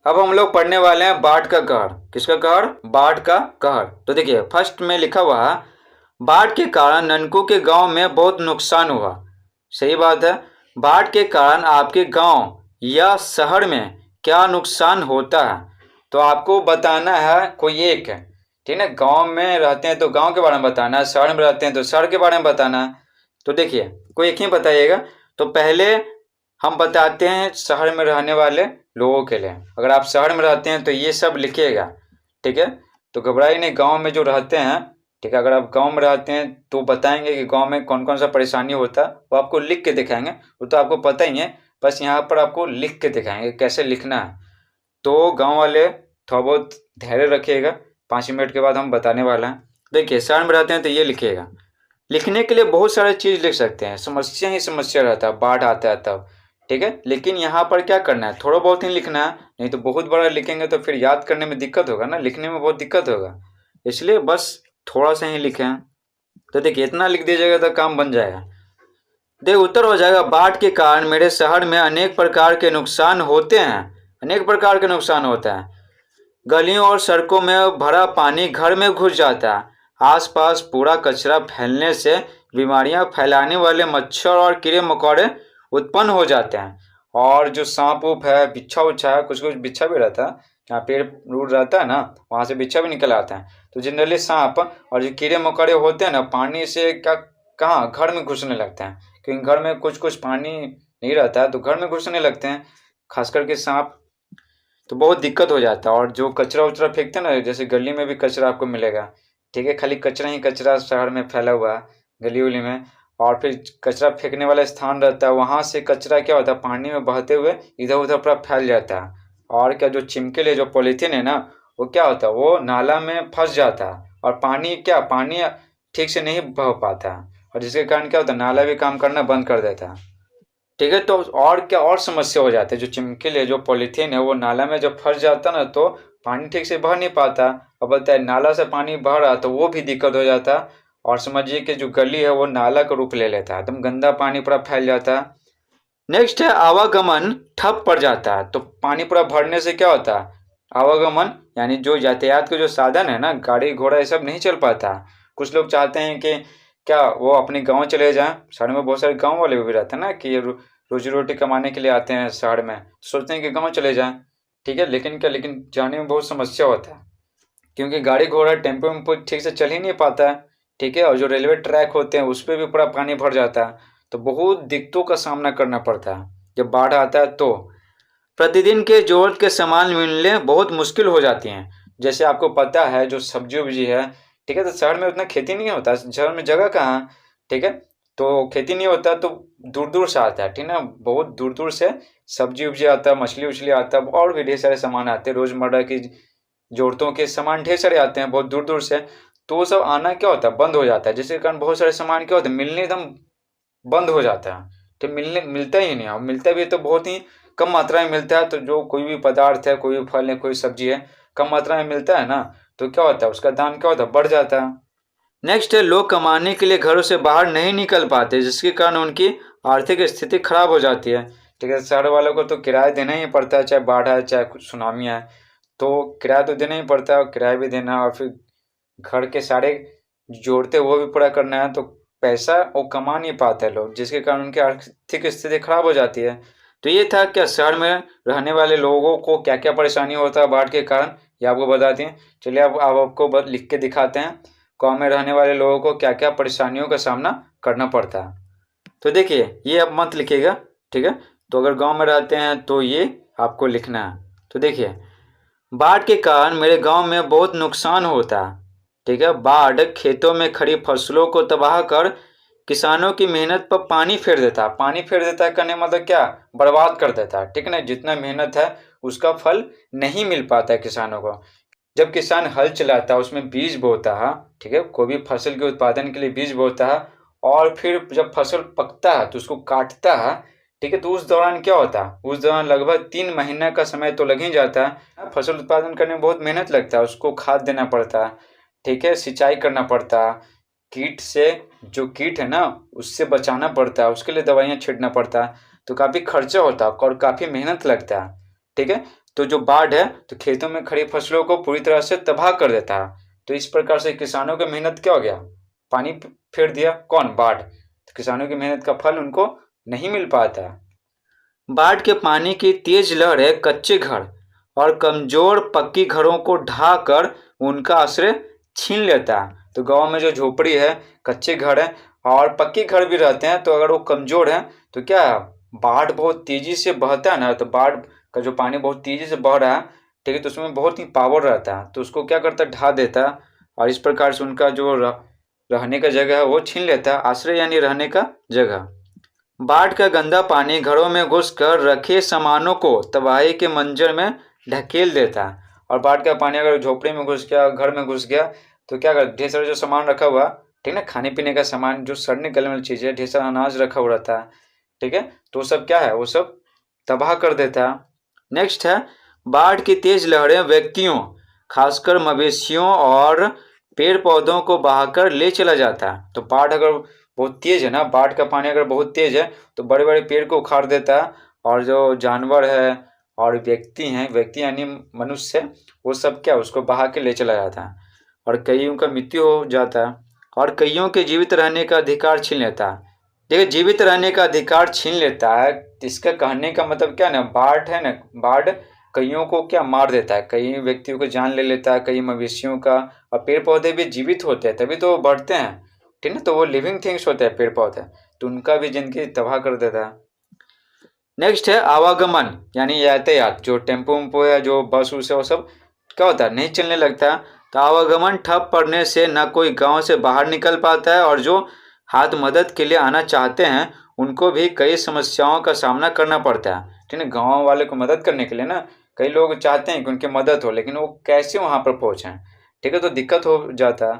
अब हम लोग पढ़ने वाले हैं बाढ़ का कहर। किसका कहर? बाढ़ का कहर। तो देखिए फर्स्ट में लिखा हुआ है, बाढ़ के कारण ननकू के गांव में बहुत नुकसान हुआ। सही बात है। बाढ़ के कारण आपके गांव या शहर में क्या नुकसान होता है, तो आपको बताना है कोई एक। ठीक है, गांव में रहते हैं तो गांव के बारे में बताना है, शहर में रहते हैं तो शहर के बारे में बताना है। तो देखिए कोई एक ही बताइएगा। तो पहले हम बताते हैं शहर में रहने वाले लोगों के लिए। अगर आप शहर में रहते हैं तो ये सब लिखिएगा। ठीक है, तो घबराइए नहीं। गांव में जो रहते हैं, ठीक है, अगर आप गांव में रहते हैं तो बताएंगे कि गांव में कौन कौन सा परेशानी होता है, वो आपको लिख के दिखाएंगे। वो तो आपको पता ही है, बस यहाँ पर आपको लिख के दिखाएंगे कैसे लिखना है। तो गांव वाले थोड़ा बहुत धैर्य रखिएगा, 5 मिनट के बाद हम बताने वाला हैं। देखिए शहर में रहते हैं तो ये लिखिएगा। लिखने के लिए बहुत सारे चीज़ लिख सकते हैं, समस्या ही समस्या रहता है, बाढ़ आता है तब। ठीक है, लेकिन यहाँ पर क्या करना है, थोड़ा बहुत ही लिखना है, नहीं तो बहुत बड़ा लिखेंगे तो फिर याद करने में दिक्कत होगा ना, लिखने में बहुत दिक्कत होगा। इसलिए बस थोड़ा सा ही लिखें। तो देखिए इतना लिख दीजिएगा तो काम बन जाएगा। देख उत्तर हो जाएगा, बाढ़ के कारण मेरे शहर में अनेक प्रकार के नुकसान होते हैं। अनेक प्रकार के नुकसान होता है। गलियों और सड़कों में भरा पानी घर में घुस जाता है। आसपास पूरा कचरा फैलने से बीमारियां फैलाने वाले मच्छर और कीड़े मकोड़े उत्पन्न हो जाते हैं। और जो सांप उप है, बिच्छा उच्छा है, कुछ कुछ बिच्छा भी रहता है, जहाँ पेड़ रूट रहता है ना, वहाँ से बिच्छा भी निकल आता है। तो जनरली सांप और जो कीड़े मकोड़े होते हैं ना, पानी से क्या कहाँ घर में घुसने लगते हैं, क्योंकि घर में कुछ कुछ पानी नहीं रहता है तो घर में घुसने लगते हैं, खास करके सांप। तो बहुत दिक्कत हो जाता है। और जो कचरा उचरा फेंकते हैं ना, जैसे गली में भी कचरा आपको मिलेगा। ठीक है, खाली कचरा ही कचरा शहर में फैला हुआ है गली उली में। और फिर कचरा फेंकने वाला स्थान रहता है, वहाँ से कचरा क्या होता है, पानी में बहते हुए इधर उधर पूरा फैल जाता है। और क्या, जो चिमकेल जो पॉलीथीन है ना, वो क्या होता है, वो नाला में फंस जाता है और पानी ठीक से नहीं बह पाता है, और जिसके कारण क्या होता है, नाला भी काम करना बंद कर देता है। ठीक है, तो और क्या और समस्या हो जाती है, जो चिमकिल है जो पॉलीथीन है वो नाला में जब फंस जाता है ना, तो पानी ठीक से बह नहीं पाता। अब बोलता है नाला से पानी बह रहा तो वो भी दिक्कत हो जाता है। और समझिए कि जो गली है वो नाला का रूप ले लेता है, एकदम गंदा पानी पूरा फैल जाता है। नेक्स्ट है आवागमन ठप पड़ जाता है। तो पानी पूरा भरने से क्या होता है, आवागमन यानी जो यातायात के जो साधन है ना, गाड़ी घोड़ा ये सब नहीं चल पाता। कुछ लोग चाहते हैं कि क्या वो अपने गांव चले जाएं। शहर में बहुत सारे गांव वाले भी रहते हैं ना, कि रोजी रोटी कमाने के लिए आते हैं शहर में, सोचते हैं कि गांव चले जाएं। ठीक है, लेकिन जाने में बहुत समस्या होता है, क्योंकि गाड़ी घोड़ा टेम्पो वेम्पो ठीक से चल ही नहीं पाता है। ठीक है, और जो रेलवे ट्रैक होते हैं उस पर भी पूरा पानी भर जाता है। तो बहुत दिक्कतों का सामना करना पड़ता है जब बाढ़ आता है। तो प्रतिदिन के जरूरत के सामान मिलने बहुत मुश्किल हो जाती हैं। जैसे आपको पता है जो सब्जी उब्जी है, ठीक है, तो शहर में उतना खेती नहीं होता, शहर में जगह कहाँ। ठीक है, तो खेती नहीं होता तो दूर दूर से आता है। ठीक है ना, बहुत दूर दूर से सब्जी उब्जी आता है, मछली उछली आता है, और भी ढेर सारे सामान आते हैं, रोजमर्रा की जरूरतों के सामान ढेर सारे आते हैं बहुत दूर दूर से। तो वो सब आना क्या होता है, बंद हो जाता है, जिसके कारण बहुत सारे सामान क्या होते हैं, मिलने एकदम बंद हो जाता है। तो मिलता ही नहीं है, और मिलता भी है तो बहुत ही कम मात्रा में मिलता है। तो जो कोई भी पदार्थ है, कोई भी फल है, कोई सब्जी है, कम मात्रा में मिलता है ना, तो क्या होता है, उसका दाम क्या होता है, बढ़ जाता है। नेक्स्ट है, लोग कमाने के लिए घरों से बाहर नहीं निकल पाते, जिसके कारण उनकी आर्थिक स्थिति खराब हो जाती है। ठीक है, शहर वालों को तो किराया देना ही पड़ता है, चाहे बाढ़ आए चाहे कुछ सुनामी आए, तो किराया तो देना ही पड़ता है, और किराया भी देना, और फिर घर के सारे जोड़ते वो भी पूरा करना है। तो पैसा वो कमा नहीं पाते लोग, जिसके कारण उनकी आर्थिक स्थिति खराब हो जाती है। तो ये था क्या शहर में रहने वाले लोगों को क्या क्या परेशानी होता है बाढ़ के कारण, ये आपको बता दें। चलिए अब आपको लिख के दिखाते हैं, गाँव में रहने वाले लोगों को क्या क्या परेशानियों का सामना करना पड़ता है। तो देखिए ये अब मत लिखिएगा। ठीक है, तो अगर गांव में रहते हैं तो ये आपको लिखना है। तो देखिए, बाढ़ के कारण मेरे गांव में बहुत नुकसान होता है। ठीक है, बाढ़ खेतों में खड़ी फसलों को तबाह कर किसानों की मेहनत पर पानी फेर देता है। पानी फेर देता है करने मतलब क्या, बर्बाद कर देता है। ठीक है ना, जितना मेहनत है उसका फल नहीं मिल पाता है किसानों को। जब किसान हल चलाता है, उसमें बीज बोता है, ठीक है, कोई भी फसल के उत्पादन के लिए बीज बोता है, और फिर जब फसल पकता है तो उसको काटता है। ठीक है, तो उस दौरान क्या होता है, उस दौरान लगभग 3 महीने का समय तो लग ही जाता है। फसल उत्पादन करने में बहुत मेहनत लगता है, उसको खाद देना पड़ता है, ठीक है, सिंचाई करना पड़ता है, कीट से जो कीट है ना उससे बचाना पड़ता है, उसके लिए दवाइयाँ छिड़कना पड़ता है। तो काफ़ी खर्चा होता है और काफ़ी मेहनत लगता है। ठीक है, तो जो बाढ़ है तो खेतों में खड़ी फसलों को पूरी तरह से तबाह कर देता है। तो इस प्रकार से किसानों की मेहनत क्या हो गया, पानी फेर दिया कौन, बाढ़। तो किसानों की मेहनत का फल उनको नहीं मिल पाता है। बाढ़ के पानी की तेज लहरें कच्चे घर और कमजोर पक्की घरों को ढहा कर उनका आश्रय छीन लेता है। तो गांव में जो झोपड़ी है, कच्चे घर है और पक्की घर भी रहते हैं, तो अगर वो कमजोर है तो क्या है, बाढ़ बहुत तेजी से बहता है ना, तो बाढ़ का जो पानी बहुत तेजी से बह रहा है, ठीक है, तो उसमें बहुत ही पावर रहता है, तो उसको क्या करता है, ढा देता है और इस प्रकार से उनका जो रहने का जगह है वो छीन लेता है, आश्रय यानी रहने का जगह। बाढ़ का गंदा पानी घरों में घुसकर रखे सामानों को तबाही के मंजर में ढकेल देता है। और बाढ़ का पानी अगर झोपड़ी में घुस गया, घर में घुस गया, तो क्या कर, ढेर सारा जो सामान रखा हुआ, ठीक है, खाने पीने का सामान, जो सड़ने गलने वाली चीज़ है, ढेर सारा अनाज रखा हुआ रहता है, ठीक है, तो वो सब क्या है, वो सब तबाह कर देता है। नेक्स्ट है, बाढ़ की तेज लहरें व्यक्तियों, खासकर मवेशियों और पेड़ पौधों को बहाकर ले चला जाता है। तो बाढ़ अगर बहुत तेज है ना, बाढ़ का पानी अगर बहुत तेज है तो बड़े बड़े पेड़ को उखाड़ देता है और जो जानवर है और व्यक्ति हैं, व्यक्ति यानी मनुष्य, वो सब क्या उसको बहा के ले चला जाता है और कईयों का मृत्यु हो जाता है और कईयों के जीवित रहने का अधिकार छीन लेता है। देखिए, जीवित रहने का अधिकार छीन लेता है, इसका कहने का मतलब क्या ना, बाढ़ है ना, बाढ़ कईयों को क्या मार देता है, कई व्यक्तियों को जान ले लेता है, कई मवेशियों का, और पेड़ पौधे भी जीवित होते हैं तभी तो वो बढ़ते हैं, ठीक है, तो वो लिविंग थिंग्स होते हैं पेड़ पौधे, तो उनका भी जिंदगी तबाह कर देता है। नेक्स्ट है आवागमन यानी यातायात, जो टेम्पो वेम्पो या जो बस उस है वो सब क्या होता है, नहीं चलने लगता है। तो आवागमन ठप पड़ने से न कोई गांव से बाहर निकल पाता है और जो हाथ मदद के लिए आना चाहते हैं उनको भी कई समस्याओं का सामना करना पड़ता है, ठीक है, गाँव वाले को मदद करने के लिए ना कई लोग चाहते हैं कि उनकी मदद हो, लेकिन वो कैसे वहाँ पर पहुँचें, ठीक है, तो दिक्कत हो जाता है।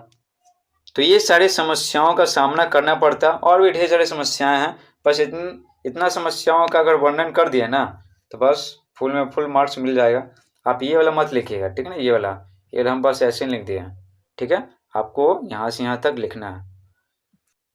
तो ये सारी समस्याओं का सामना करना पड़ता है और भी ढेर सारी समस्याएं हैं, बस इतना समस्याओं का अगर वर्णन कर दिया ना तो बस फुल में फुल मार्क्स मिल जाएगा। आप ये वाला मत लिखिएगा, ठीक है ना, ये वाला हम बस ऐसे ही लिख दिए हैं, ठीक है, आपको यहाँ से यहाँ तक लिखना है।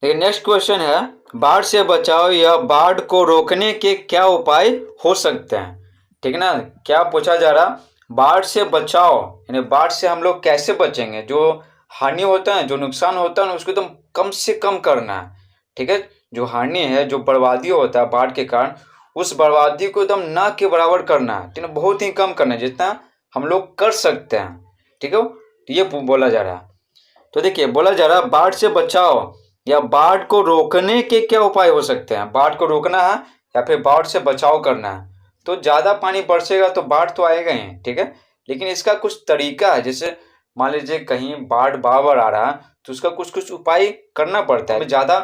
लेकिन नेक्स्ट क्वेश्चन है, बाढ़ से बचाव या बाढ़ को रोकने के क्या उपाय हो सकते हैं, ठीक है ना, क्या पूछा जा रहा, बाढ़ से बचाव यानी बाढ़ से हम लोग कैसे बचेंगे, जो हानि होता है, जो नुकसान होता है उसको एकदम कम से कम करना है, ठीक है, जो हानि है, जो बर्बादी होता है बाढ़ के कारण, उस बर्बादी को एकदम ना के बराबर करना है, ठीक है, बहुत ही कम करना है जितना हम लोग कर सकते हैं, ठीक है, तो ये बोला जा रहा है। तो देखिए, बोला जा रहा है बाढ़ से बचाव या बाढ़ को रोकने के क्या उपाय हो सकते हैं, बाढ़ को रोकना है या फिर बाढ़ से बचाव करना है। तो ज़्यादा पानी बरसेगा तो बाढ़ तो आएगा ही, ठीक है, लेकिन इसका कुछ तरीका है, जैसे मान लीजिए कहीं बाढ़ बार आ रहा है तो उसका कुछ कुछ उपाय करना पड़ता है। ज़्यादा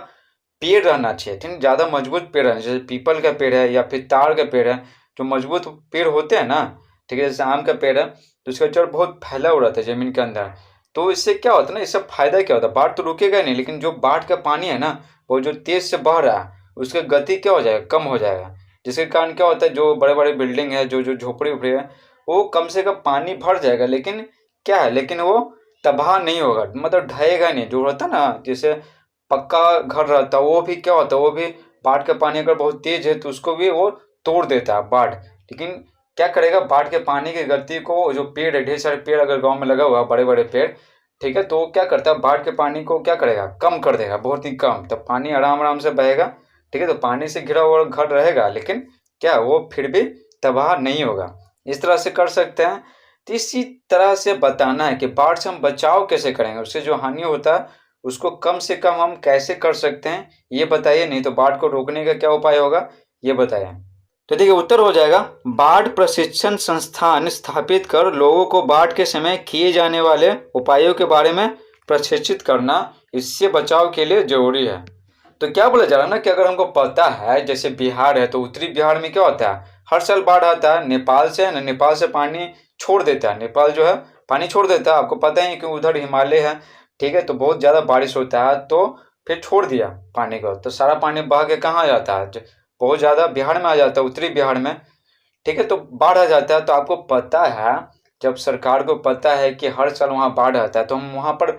पेड़ रहना चाहिए, ठीक है, ज़्यादा मजबूत पेड़ रहना, जैसे पीपल का पेड़ है या फिर ताड़ का पेड़ है, जो मजबूत पेड़ होते हैं ना, ठीक है, जैसे आम का पेड़ है तो उसका जड़ बहुत फैला हुआ रहता है ज़मीन के अंदर, तो इससे क्या होता है ना, इससे फायदा क्या होता है, बाढ़ तो रुकेगा नहीं, लेकिन जो बाढ़ का पानी है ना वो जो तेज से बह रहा है उसका गति क्या हो जाएगा, कम हो जाएगा, जिसके कारण क्या होता है, जो बड़े बड़े बिल्डिंग है, जो जो झोपड़ी उपड़ी है, वो कम से कम पानी भर जाएगा, लेकिन क्या है, लेकिन वो तबाह नहीं होगा, मतलब ढहेगा नहीं, जो होता है ना, जैसे पक्का घर रहता है वो भी क्या होता है, वो भी बाढ़ का पानी अगर बहुत तेज है तो उसको भी वो तोड़ देता है बाढ़, लेकिन क्या करेगा, बाढ़ के पानी की गति को, जो पेड़ है, ढेर सारे पेड़ अगर गांव में लगा हुआ बड़े बड़े पेड़, ठीक है, तो क्या करता है, बाढ़ के पानी को क्या करेगा, कम कर देगा, बहुत ही कम, तब पानी आराम आराम से बहेगा, ठीक है, तो पानी से घिरा हुआ घर रहेगा, लेकिन क्या वो फिर भी तबाह नहीं होगा, इस तरह से कर सकते हैं। तो इसी तरह से बताना है कि बाढ़ से हम बचाव कैसे करेंगे, उससे जो हानि होता है उसको कम से कम हम कैसे कर सकते हैं, ये बताइए, नहीं तो बाढ़ को रोकने का क्या उपाय होगा ये बताइए। तो देखिए, उत्तर हो जाएगा, बाढ़ प्रशिक्षण संस्थान स्थापित कर लोगों को बाढ़ के समय किए जाने वाले उपायों के बारे में प्रशिक्षित करना इससे बचाव के लिए जरूरी है। तो क्या बोला जा रहा है ना कि अगर हमको पता है, जैसे बिहार है तो उत्तरी बिहार में क्या होता है, हर साल बाढ़ आता है, नेपाल से है ना, नेपाल से पानी छोड़ देता है, नेपाल जो है पानी छोड़ देता है, आपको पता है कि उधर हिमालय है, ठीक है, तो बहुत ज़्यादा बारिश होता है, तो फिर छोड़ दिया पानी को, तो सारा पानी बह के कहाँ जाता है, बहुत ज़्यादा बिहार में आ जाता है, उत्तरी बिहार में, ठीक है, तो बाढ़ आ जाता है। तो आपको पता है, जब सरकार को पता है कि हर साल वहाँ बाढ़ आता है, तो हम वहाँ पर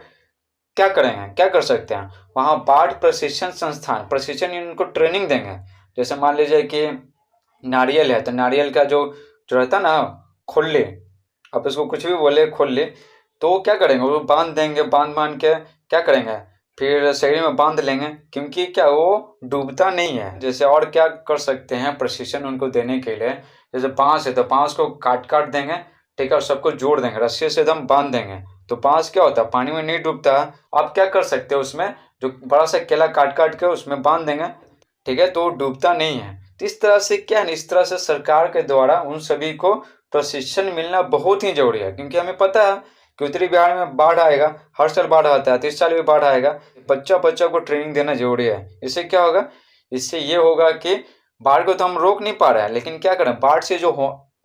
क्या करेंगे, क्या कर सकते हैं, वहाँ बाढ़ प्रशिक्षण संस्थान, प्रशिक्षण उनको ट्रेनिंग देंगे, जैसे मान लीजिए कि नारियल है तो नारियल का जो जो रहता है ना खोल ले, आप इसको कुछ भी बोले, खोल ले, तो वो क्या करेंगे, वो बांध देंगे, बांध के क्या करेंगे, फिर सही में बांध लेंगे, क्योंकि क्या वो डूबता नहीं है। जैसे और क्या कर सकते हैं प्रशिक्षण उनको देने के लिए, जैसे बांस है तो बांस को काट देंगे, ठीक है, और सबको जोड़ देंगे, रस्सी से एकदम बांध देंगे, तो बांस क्या होता है, पानी में नहीं डूबता। आप क्या कर सकते हो, उसमें जो बड़ा सा केला काट के उसमें बांध देंगे, ठीक है, तो वो डूबता नहीं है। तो इस तरह से क्या है, इस तरह से सरकार के द्वारा उन सभी को प्रशिक्षण मिलना बहुत ही जरूरी है, क्योंकि हमें पता है कि उत्तरी बिहार में बाढ़ आएगा, हर साल बाढ़ आता है, तो इस साल भी बाढ़ आएगा। बच्चा को ट्रेनिंग देना जरूरी है। इससे क्या होगा, इससे ये होगा कि बाढ़ को तो हम रोक नहीं पा रहे हैं, लेकिन क्या करें, बाढ़ से जो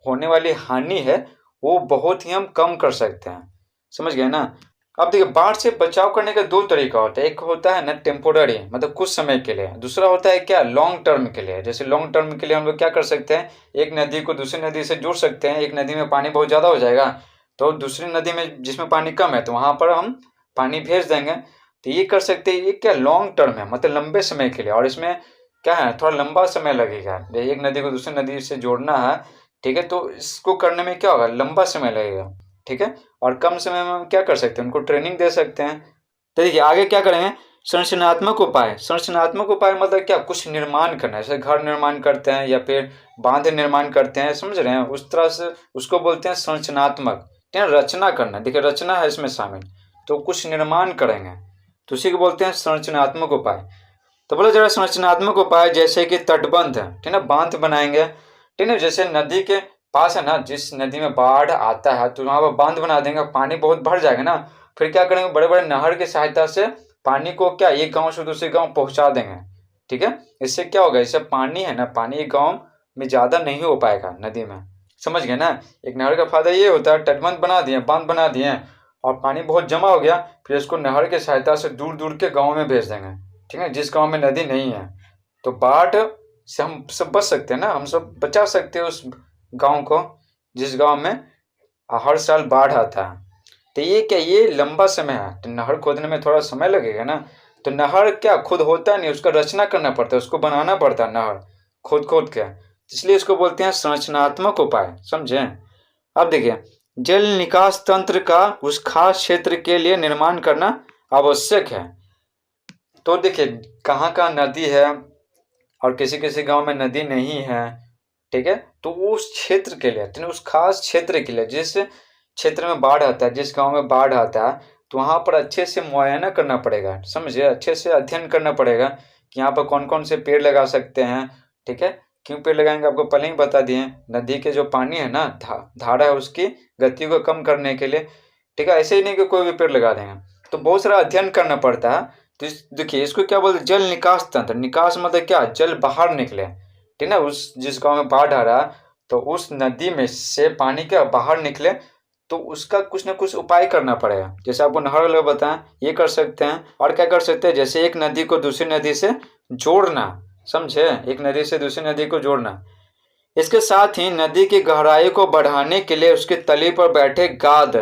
होने वाली हानि है वो बहुत ही हम कम कर सकते हैं। समझ गए ना। अब देखिए, बाढ़ से बचाव करने का दो तरीका होता है, एक होता है ना टेम्पोररी, मतलब कुछ समय के लिए, दूसरा होता है क्या, लॉन्ग टर्म के लिए। जैसे लॉन्ग टर्म के लिए हम लोग क्या कर सकते हैं, एक नदी को दूसरी नदी से जोड़ सकते हैं। एक नदी में पानी बहुत ज़्यादा हो जाएगा तो दूसरी नदी में जिसमें पानी कम है तो वहाँ पर हम पानी भेज देंगे। तो ये कर सकते हैं, ये क्या लॉन्ग टर्म है, मतलब लंबे समय के लिए, और इसमें क्या है, थोड़ा लंबा समय लगेगा। एक नदी को दूसरी नदी से जोड़ना है, ठीक है, तो इसको करने में क्या होगा, लंबा समय लगेगा, ठीक है, और कम समय में हम क्या कर सकते हैं, उनको ट्रेनिंग दे सकते हैं। तो देखिए आगे क्या करेंगे, संरचनात्मक उपाय। संरचनात्मक उपाय मतलब क्या, कुछ निर्माण करना, जैसे घर निर्माण करते हैं या फिर बांध निर्माण करते हैं, समझ रहे हैं, उस तरह से उसको बोलते हैं संरचनात्मक। रचना करना, देखिए रचना है इसमें शामिल, तो कुछ निर्माण करेंगे, तो उसी को बोलते हैं संरचनात्मक उपाय। तो बोला जरा संरचनात्मक उपाय, जैसे कि तटबंध, ठीक है, बांध बनाएंगे, ठीक है, जैसे नदी के पास है ना, जिस नदी में बाढ़ आता है तो वहाँ पर बांध बना देंगे, पानी बहुत भर जाएगा ना, फिर क्या करेंगे, बड़े बड़े नहर की सहायता से पानी को क्या, एक गांव से दूसरे गांव पहुंचा देंगे, ठीक है। इससे क्या होगा, इससे पानी है ना, पानी एक गांव में ज़्यादा नहीं हो पाएगा नदी में, समझ गए ना। एक नहर का फायदा ये होता है, तटबंध बना दिए, बांध बना दिए, और पानी बहुत जमा हो गया, फिर इसको नहर की सहायता से दूर दूर के गाँव में भेज देंगे, ठीक है, जिस गाँव में नदी नहीं है। तो बाढ़ से हम सब बच सकते हैं ना, हम सब बचा सकते हैं उस गांव को जिस गांव में हर साल बाढ़ आता है। तो ये क्या, ये लंबा समय है, तो नहर खोदने में थोड़ा समय लगेगा ना, तो नहर क्या खुद होता नहीं, उसका रचना करना पड़ता है, उसको बनाना पड़ता है नहर खोद के, इसलिए इसको बोलते हैं संरचनात्मक उपाय, समझे। अब देखिए, जल निकास तंत्र का उस खास क्षेत्र के लिए निर्माण करना आवश्यक है। तो देखिए, कहाँ कहाँ नदी है और किसी किसी गांव में नदी नहीं है, ठीक है, तो उस क्षेत्र के लिए, उस खास क्षेत्र के लिए, जिस क्षेत्र में बाढ़ आता है, जिस गांव में बाढ़ आता है, तो वहाँ पर अच्छे से मुआयना करना पड़ेगा, समझे, अच्छे से अध्ययन करना पड़ेगा कि यहाँ पर कौन कौन से पेड़ लगा सकते हैं, ठीक है। क्यों पेड़ लगाएंगे, आपको पहले ही बता दिए, नदी के जो पानी है ना, धारा है, उसकी गति को कम करने के लिए, ठीक है, ऐसे ही नहीं कि कोई भी पेड़ लगा देंगे, तो बहुत सारा अध्ययन करना पड़ता है। तो देखिए, इसको क्या बोलते हैं, जल निकास तंत्र। निकास मतलब क्या, जल बाहर निकले, ठीक है, उस जिस गांव में बाढ़ आ रहा तो उस नदी में से पानी क्या बाहर निकले, तो उसका कुछ ना कुछ उपाय करना पड़ेगा। जैसे आपको नहर वाला बताएं, ये कर सकते हैं, और क्या कर सकते हैं, जैसे एक नदी को दूसरी नदी से जोड़ना, समझे, एक नदी से दूसरी नदी को जोड़ना। इसके साथ ही नदी की गहराई को बढ़ाने के लिए उसके तली पर बैठे गाद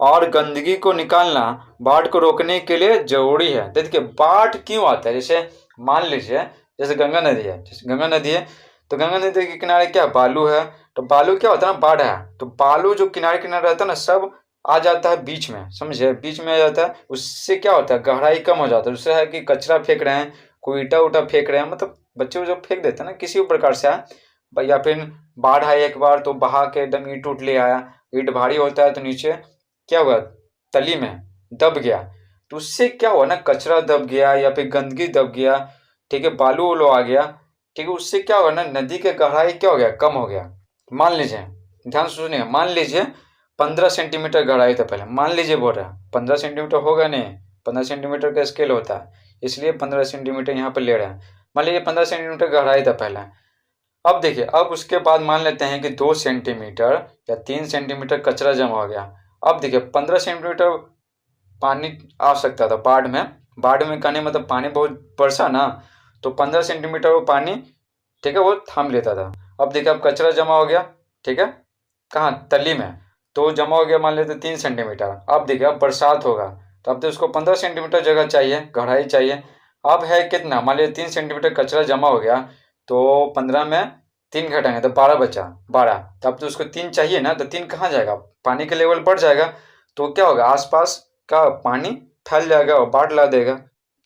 और गंदगी को निकालना बाढ़ को रोकने के लिए जरूरी है। देखिए, बाढ़ क्यों आता है, जैसे मान लीजिए, जैसे गंगा नदी है, तो गंगा नदी के किनारे क्या बालू है, तो बालू क्या होता है ना, बाढ़ है, तो बालू जो किनारे किनारे रहता है ना, सब आ जाता है बीच में, समझे, बीच में आ जाता है, उससे क्या होता है, गहराई कम हो जाता है। दूसरा है कि कचरा फेंक रहे हैं, कोई ईटा उटा फेंक रहे हैं, मतलब बच्चे जो फेंक देते हैं ना, किसी भी प्रकार से या फिर बाढ़ आए एक बार तो बहा के एकदम ईट उठ ले आया, ईट भारी होता है तो नीचे क्या हुआ, तली में दब गया, तो उससे क्या हुआ ना, कचरा दब गया या फिर गंदगी दब गया, ठीक है, बालू उलू आ गया, ठीक है, उससे क्या होगा ना, नदी के गहराई क्या हो गया, कम हो गया। मान लीजिए, ध्यान से सुनिए, मान लीजिए 15 सेंटीमीटर गहराई था पहले, मान लीजिए बोल रहा है, 15 सेंटीमीटर होगा नहीं, 15 सेंटीमीटर का स्केल होता है, इसलिए 15 सेंटीमीटर यहाँ पर ले रहे हैं। मान लीजिए 15 सेंटीमीटर गहराई था पहले। अब देखिए, अब उसके बाद मान लेते हैं कि 2 सेंटीमीटर या 3 सेंटीमीटर कचरा जमा हो गया। अब देखिए, 15 सेंटीमीटर पानी आ सकता था बाढ़ में कहने मतलब पानी बहुत बरसा ना, तो 15 सेंटीमीटर वो पानी, ठीक है, वो थाम लेता था। अब देखिए, अब कचरा जमा हो गया, ठीक है, कहाँ, तली में, तो जमा हो गया मान लेते 3 सेंटीमीटर। अब देखिए, अब बरसात होगा तो अब तो उसको 15 सेंटीमीटर जगह चाहिए, गहराई चाहिए। अब है कितना, मान लीजिए 3 सेंटीमीटर कचरा जमा हो गया, तो 15 में 3 घटाएंगे तो 12 बचा, 12। तो अब तो उसको 3 चाहिए ना, तो 3 कहाँ जाएगा, पानी का लेवल बढ़ जाएगा, तो क्या होगा, आसपास का पानी फैल जाएगा और बाढ़ ला देगा।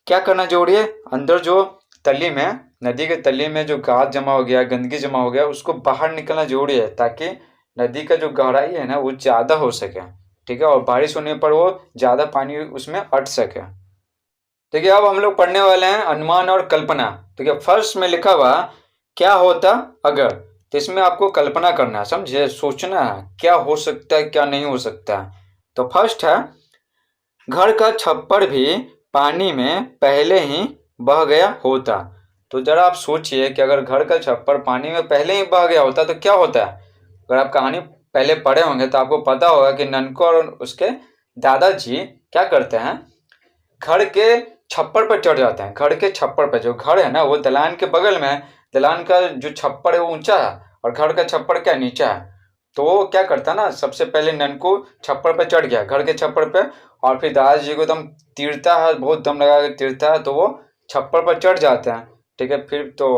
क्या करना जरूरी है, अंदर जो तली में, नदी के तली में जो गाद जमा हो गया, गंदगी जमा हो गया, उसको बाहर निकलना जरूरी है, ताकि नदी का जो गहराई है ना वो ज़्यादा हो सके, ठीक है, और बारिश होने पर वो ज़्यादा पानी उसमें अट सके। देखिए अब हम लोग पढ़ने वाले हैं अनुमान और कल्पना। देखिए फर्स्ट में लिखा हुआ क्या होता अगर, तो इसमें आपको कल्पना करना है, समझे, सोचना है क्या हो सकता है क्या नहीं हो सकता है। तो फर्स्ट है घर का छप्पर भी पानी में पहले ही बह गया होता। तो जरा आप सोचिए कि अगर घर का छप्पर पानी में पहले ही बह गया होता तो क्या होता है। अगर आप कहानी पहले पढ़े होंगे तो आपको पता होगा कि ननको और उसके दादाजी क्या करते हैं, घर के छप्पर पर चढ़ जाते हैं। घर के छप्पर पर, जो घर है ना वो दलान के बगल में, दलान का जो छप्पर है वो ऊंचा है और घर का छप्पर क्या नीचा है। तो वो क्या करता है ना, सबसे पहले ननको छप्पर पर चढ़ गया, घर के छप्पर पे, और फिर दादाजी को एकदम तीरता है, बहुत दम लगा के तीरता है, तो वो छप्पर पर चढ़ जाते हैं, ठीक है। फिर तो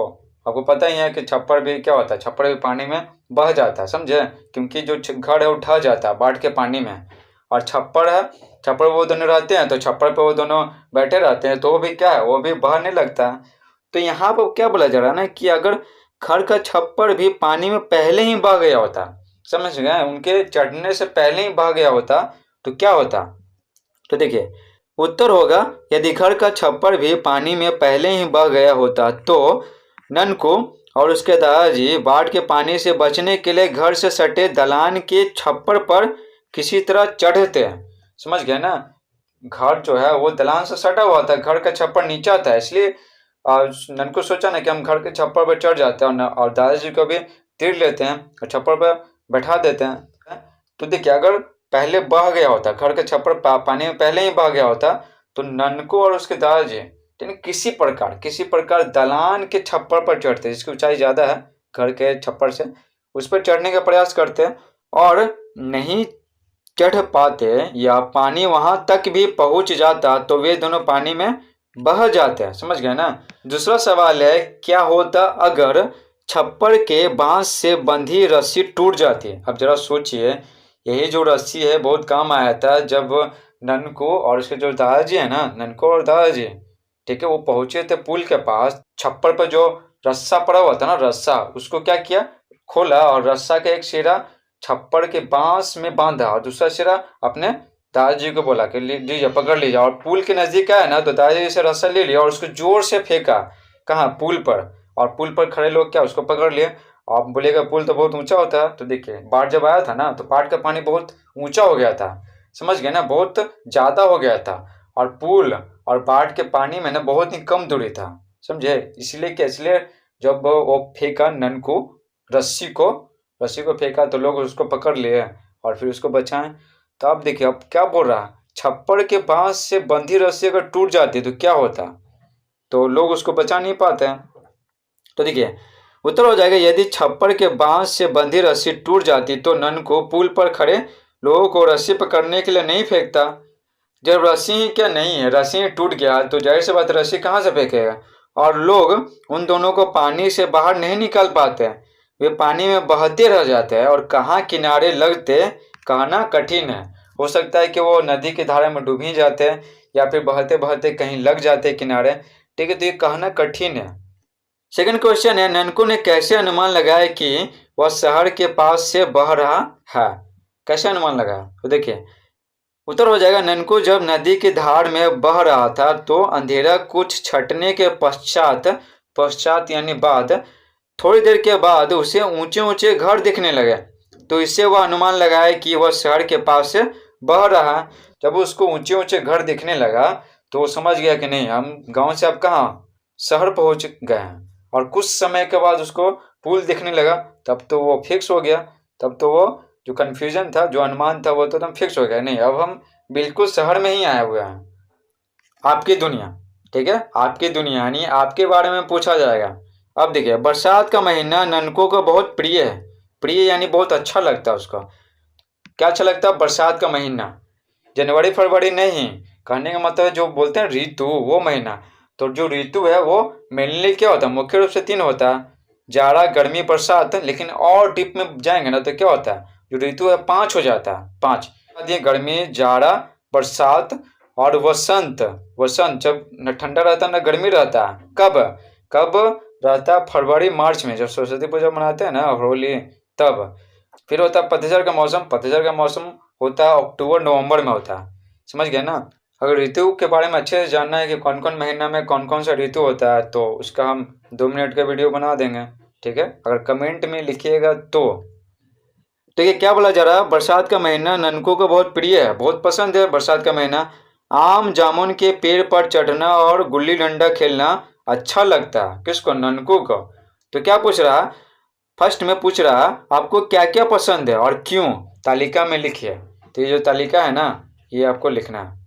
आपको पता ही है कि छप्पर भी क्या होता है, छप्पर भी पानी में बह जाता है, समझे, क्योंकि जो घर है वो ढह जाता है बाढ़ के पानी में। और छप्पर है, छप्पर वो दोनों रहते हैं तो छप्पर पे वो दोनों बैठे रहते हैं, तो वो भी क्या है, वो भी बहने लगता है। तो यहाँ पर क्या बोला जा रहा है ना कि अगर घर का छप्पर भी पानी में पहले ही बह गया होता, समझ गए, उनके चढ़ने से पहले ही बह गया होता, तो क्या होता। तो देखिए उत्तर होगा यदि घर का छप्पर भी पानी में पहले ही बह गया होता तो ननको और उसके दादाजी बाढ़ के पानी से बचने के लिए घर से सटे दलान के छप्पर पर किसी तरह चढ़ते हैं। समझ गए ना, घर जो है वो दलान से सटा हुआ था, घर का छप्पर नीचा था, इसलिए ननको सोचा ना कि हम घर के छप्पर पर चढ़ जाते हैं और दादाजी को भी तीर लेते हैं और छप्पर पर बैठा देते हैं। तो देखिए अगर पहले बह गया होता, घर का छप्पर पानी में पहले ही बह गया होता, तो ननको और उसके दादाजी किसी प्रकार दलान के छप्पर पर चढ़ते, जिसकी ऊंचाई ज़्यादा है घर के छप्पर से, उस पर चढ़ने का प्रयास करते और नहीं चढ़ पाते या पानी वहां तक भी पहुंच जाता तो वे दोनों पानी में बह जाते हैं। समझ गए ना। दूसरा सवाल है क्या होता अगर छप्पर के बांस से बंधी रस्सी टूट जाती। अब जरा सोचिए, यही जो रस्सी है बहुत काम आया था जब ननको और उसके जो दादाजी है ना, ननको और दादाजी, ठीक है, वो पहुंचे थे पुल के पास, छप्पर पर जो रस्सा पड़ा हुआ था ना, रस्सा, उसको क्या किया, खोला और रस्सा का एक सिरा छप्पर के बांस में बांधा और दूसरा सिरा अपने दादाजी को बोला कि लीजिए पकड़ लीजिए, और पुल के नजदीक आया ना तो दादाजी से रस्सा ले लिया और उसको जोर से फेंका, कहाँ, पुल पर, और पुल पर खड़े लोग क्या उसको पकड़ लिए। आप बोलेगा पुल तो बहुत ऊंचा होता है, तो देखिए बाढ़ जब आया था ना तो बाढ़ का पानी बहुत ऊंचा हो गया था, समझ गए ना, बहुत ज़्यादा हो गया था, और पुल और बाढ़ के पानी में ना बहुत ही कम दूरी था, समझे, इसलिए क्या, इसलिए जब वो फेंका ननको रस्सी को फेंका तो लोग उसको पकड़ लिए और फिर उसको बचाएं। तो अब देखिए अब क्या बोल रहा है, छप्पर के बांस से बंधी रस्सी अगर टूट जाती तो क्या होता, तो लोग उसको बचा नहीं पाते हैं। तो देखिए उत्तर हो जाएगा यदि छप्पर के बांस से बंधी रस्सी टूट जाती तो ननको पुल पर खड़े लोगों को रस्सी पकड़ने के लिए नहीं फेंकता। जब रस्सी ही क्या नहीं है, रस्सी ही टूट गया तो जाहिर सी बात रस्सी कहाँ से फेंकेगा, और लोग उन दोनों को पानी से बाहर नहीं निकाल पाते, वे पानी में बहते रह जाते हैं और कहाँ किनारे लगते कहना कठिन है। हो सकता है कि वो नदी की धारा में डूब ही जाते हैं या फिर बहते बहते कहीं लग जाते किनारे, ठीक है, तो ये कहना कठिन है। सेकंड क्वेश्चन है ननको ने कैसे अनुमान लगाया कि वह शहर के पास से बह रहा है, कैसे अनुमान लगाया, तो देखिए उत्तर हो जाएगा ननको जब नदी की धार में बह रहा था तो अंधेरा कुछ छटने के पश्चात यानी बाद, थोड़ी देर के बाद उसे ऊंचे ऊंचे घर दिखने लगे, तो इससे वह अनुमान लगाया कि वह शहर के पास से बह रहा है। जब उसको ऊंचे ऊंचे घर दिखने लगा तो वो समझ गया कि नहीं, हम गांव से अब कहाँ शहर पहुंच गए हैं, और कुछ समय के बाद उसको पुल दिखने लगा, तब तो वो फिक्स हो गया, तब तो वो जो कन्फ्यूजन था, जो अनुमान था, वो तो एकदम फिक्स हो गया, नहीं अब हम बिल्कुल शहर में ही आए हुए हैं, आपकी दुनिया, ठीक है, आपकी दुनिया यानी आपके बारे में पूछा जाएगा। अब देखिए बरसात का महीना ननको को बहुत प्रिय है, प्रिय यानी बहुत अच्छा लगता है उसको, क्या अच्छा लगता है, बरसात का महीना, जनवरी फरवरी नहीं, कहने का मतलब है जो बोलते हैं ऋतु, वो महीना। तो जो ऋतु है वो मेनली क्या होता है, मुख्य रूप से 3 होता है, जाड़ा, गर्मी, बरसात, लेकिन और डीप में जाएंगे ना तो क्या होता है, जो ऋतु है 5 हो जाता है, 5। ये गर्मी, जाड़ा, बरसात और वसंत। वसंत जब ठंडा रहता है ना गर्मी रहता है, कब कब रहता है, फरवरी मार्च में, जब सरस्वती पूजा मनाते हैं ना, होली, तब। फिर होता है पतझड़ का मौसम। पतझड़ का मौसम होता है अक्टूबर नवंबर में होता है, समझ गए ना। अगर ऋतु के बारे में अच्छे से जानना है कि कौन कौन महीना में कौन कौन सा ऋतु होता है, तो उसका हम 2 मिनट का वीडियो बना देंगे, ठीक है, अगर कमेंट में लिखिएगा तो। देखिए क्या बोला जा रहा है, बरसात का महीना ननकों को बहुत प्रिय है, बहुत पसंद है बरसात का महीना। आम जामुन के पेड़ पर चढ़ना और गुल्ली डंडा खेलना अच्छा लगता है, किसको, ननकों को। तो क्या पूछ रहा, फर्स्ट में पूछ रहा आपको क्या क्या पसंद है और क्यों, तालिका में लिखिए। तो ये जो तालिका है ना, ये आपको लिखना है।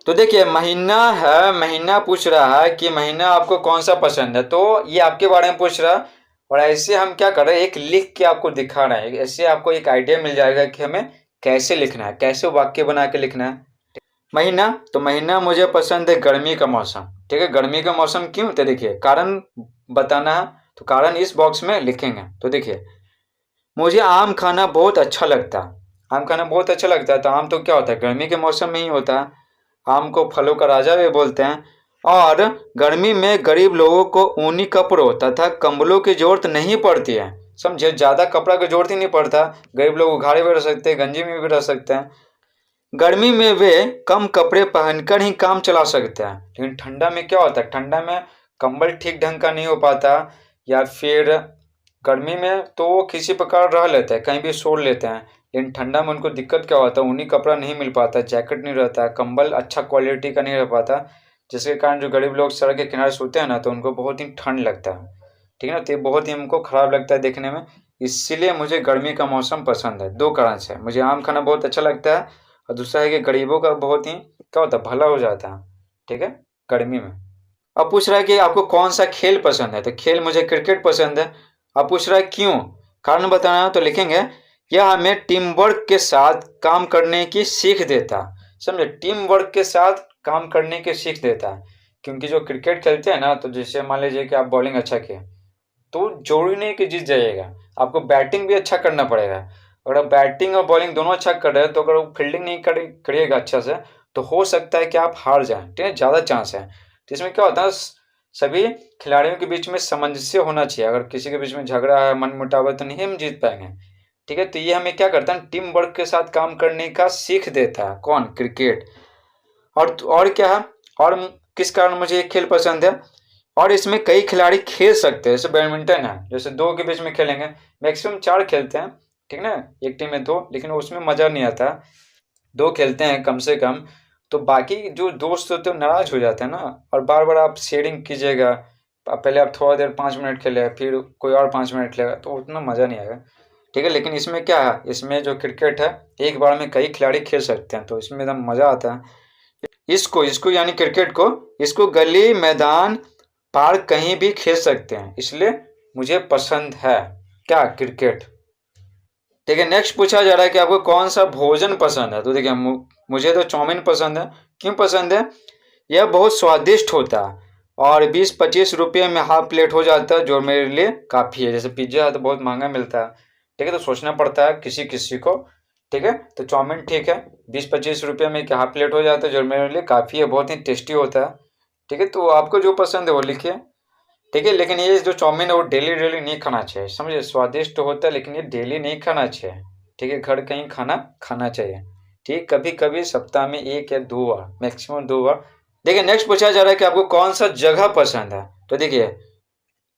तो देखिए महीना है, महीना पूछ रहा है कि महीना आपको कौन सा पसंद है, तो ये आपके बारे में पूछ रहा है। और ऐसे हम क्या कर रहे हैं, एक लिख के आपको दिखा रहे हैं, ऐसे आपको एक आइडिया मिल जाएगा कि हमें कैसे लिखना है, कैसे वाक्य बना के लिखना है। महीना, तो महीना मुझे पसंद है गर्मी का मौसम, ठीक है। गर्मी का मौसम क्यों, तो देखिए कारण बताना है, तो कारण इस बॉक्स में लिखेंगे। तो देखिए मुझे आम खाना बहुत अच्छा लगता है, आम खाना बहुत अच्छा लगता है, तो आम तो क्या होता है, गर्मी के मौसम में ही होता है। आम को फलों का राजा भी बोलते हैं। और गर्मी में गरीब लोगों को ऊनी कपड़ों तथा कंबलों की जरूरत नहीं पड़ती है, समझे, ज़्यादा कपड़ा की जरूरत ही नहीं पड़ता। गरीब लोग उघाड़े भी रह सकते हैं, गंजी में भी रह सकते हैं। गर्मी में वे कम कपड़े पहनकर ही काम चला सकते हैं, लेकिन ठंडा में क्या होता है, ठंडा में कंबल ठीक ढंग का नहीं हो पाता, या फिर गर्मी में तो वो किसी प्रकार रह लेते हैं, कहीं भी सो लेते हैं। लेकिन ठंडा में उनको दिक्कत क्या होता है, ऊनी कपड़ा नहीं मिल पाता, जैकेट नहीं रहता है, कंबल अच्छा क्वालिटी का नहीं रह पाता, जिसके कारण जो गरीब लोग सड़क के किनारे सोते हैं ना, तो उनको बहुत ही ठंड लगता है, ठीक है ना। तो ये बहुत ही हमको ख़राब लगता है देखने में, इसीलिए मुझे गर्मी का मौसम पसंद है। 2 कारण से, मुझे आम खाना बहुत अच्छा लगता है, और दूसरा है कि गरीबों का बहुत ही क्या होता है, भला हो जाता है, ठीक है, गर्मी में। अब पूछ रहा है कि आपको कौन सा खेल पसंद है, तो खेल मुझे क्रिकेट पसंद है। अब पूछ रहा है क्यों, कारण बताना है, तो लिखेंगे यह हमें टीम वर्क के साथ काम करने की सीख देता है, समझे, टीम वर्क के साथ काम करने की सीख देता है। क्योंकि जो क्रिकेट खेलते हैं ना, तो जैसे मान लीजिए कि आप बॉलिंग अच्छा किए, तो जरूरी नहीं कि जीत जाइएगा, आपको बैटिंग भी अच्छा करना पड़ेगा। अगर आप बैटिंग और बॉलिंग दोनों अच्छा कर रहे हैं, तो अगर वो फील्डिंग नहीं करिएगा अच्छा से, तो हो सकता है कि आप हार जाएं, ठीक है, ज़्यादा चांस है। तो इसमें क्या होता है, सभी खिलाड़ियों के बीच में सामंजस्य होना चाहिए। अगर किसी के बीच में झगड़ा है, मन मुटाव है, तो नहीं हम जीत पाएंगे, ठीक है। तो ये हमें क्या करता है, टीम वर्क के साथ काम करने का सीख देता है, कौन, क्रिकेट। और क्या है, और किस कारण मुझे ये खेल पसंद है, और इसमें कई खिलाड़ी खेल सकते हैं, जैसे बैडमिंटन है, जैसे 2 के बीच में खेलेंगे, मैक्सिमम 4 खेलते हैं, ठीक ना, एक टीम में 2, लेकिन उसमें मज़ा नहीं आता, 2 खेलते हैं कम से कम। तो बाकी जो दोस्त होते हैं नाराज हो जाते हैं ना, और बार बार आप शेयरिंग कीजिएगा, पहले आप थोड़ा देर 5 मिनट खेले, फिर कोई और 5 मिनट खेलेगा, तो उतना मज़ा नहीं आएगा, ठीक है। लेकिन इसमें क्या है, इसमें जो क्रिकेट है, एक बार में कई खिलाड़ी खेल सकते हैं, तो इसमें एकदम मज़ा आता है। इसको इसको यानी क्रिकेट को, इसको गली मैदान पार्क कहीं भी खेल सकते हैं, इसलिए मुझे पसंद है क्या, क्रिकेट, ठीक है। नेक्स्ट पूछा जा रहा है कि आपको कौन सा भोजन पसंद है, तो देखिए मुझे तो चाउमीन पसंद है। क्यों पसंद है, यह बहुत स्वादिष्ट होता है और 20-25 रुपये में हाफ प्लेट हो जाता है, जो मेरे लिए काफ़ी है। जैसे पिज्ज़ा है तो बहुत महंगा मिलता है, ठीक है, तो सोचना पड़ता है किसी किसी को, ठीक है। तो चाउमीन ठीक है, 20-25 रुपये में हाफ प्लेट हो जाता है, जो मेरे लिए काफ़ी है, बहुत ही टेस्टी होता है, ठीक है। तो आपको जो पसंद है वो लिखिए, ठीक है। लेकिन ये जो चाउमीन है वो डेली डेली नहीं खाना चाहिए, समझिए, स्वादिष्ट होता है लेकिन ये डेली नहीं खाना चाहिए, ठीक है। घर का ही खाना खाना चाहिए, ठीक, कभी कभी सप्ताह में 1 या 2 बार, मैक्सिमम 2 बार। देखिए नेक्स्ट पूछा जा रहा है कि आपको कौन सा जगह पसंद है, तो देखिए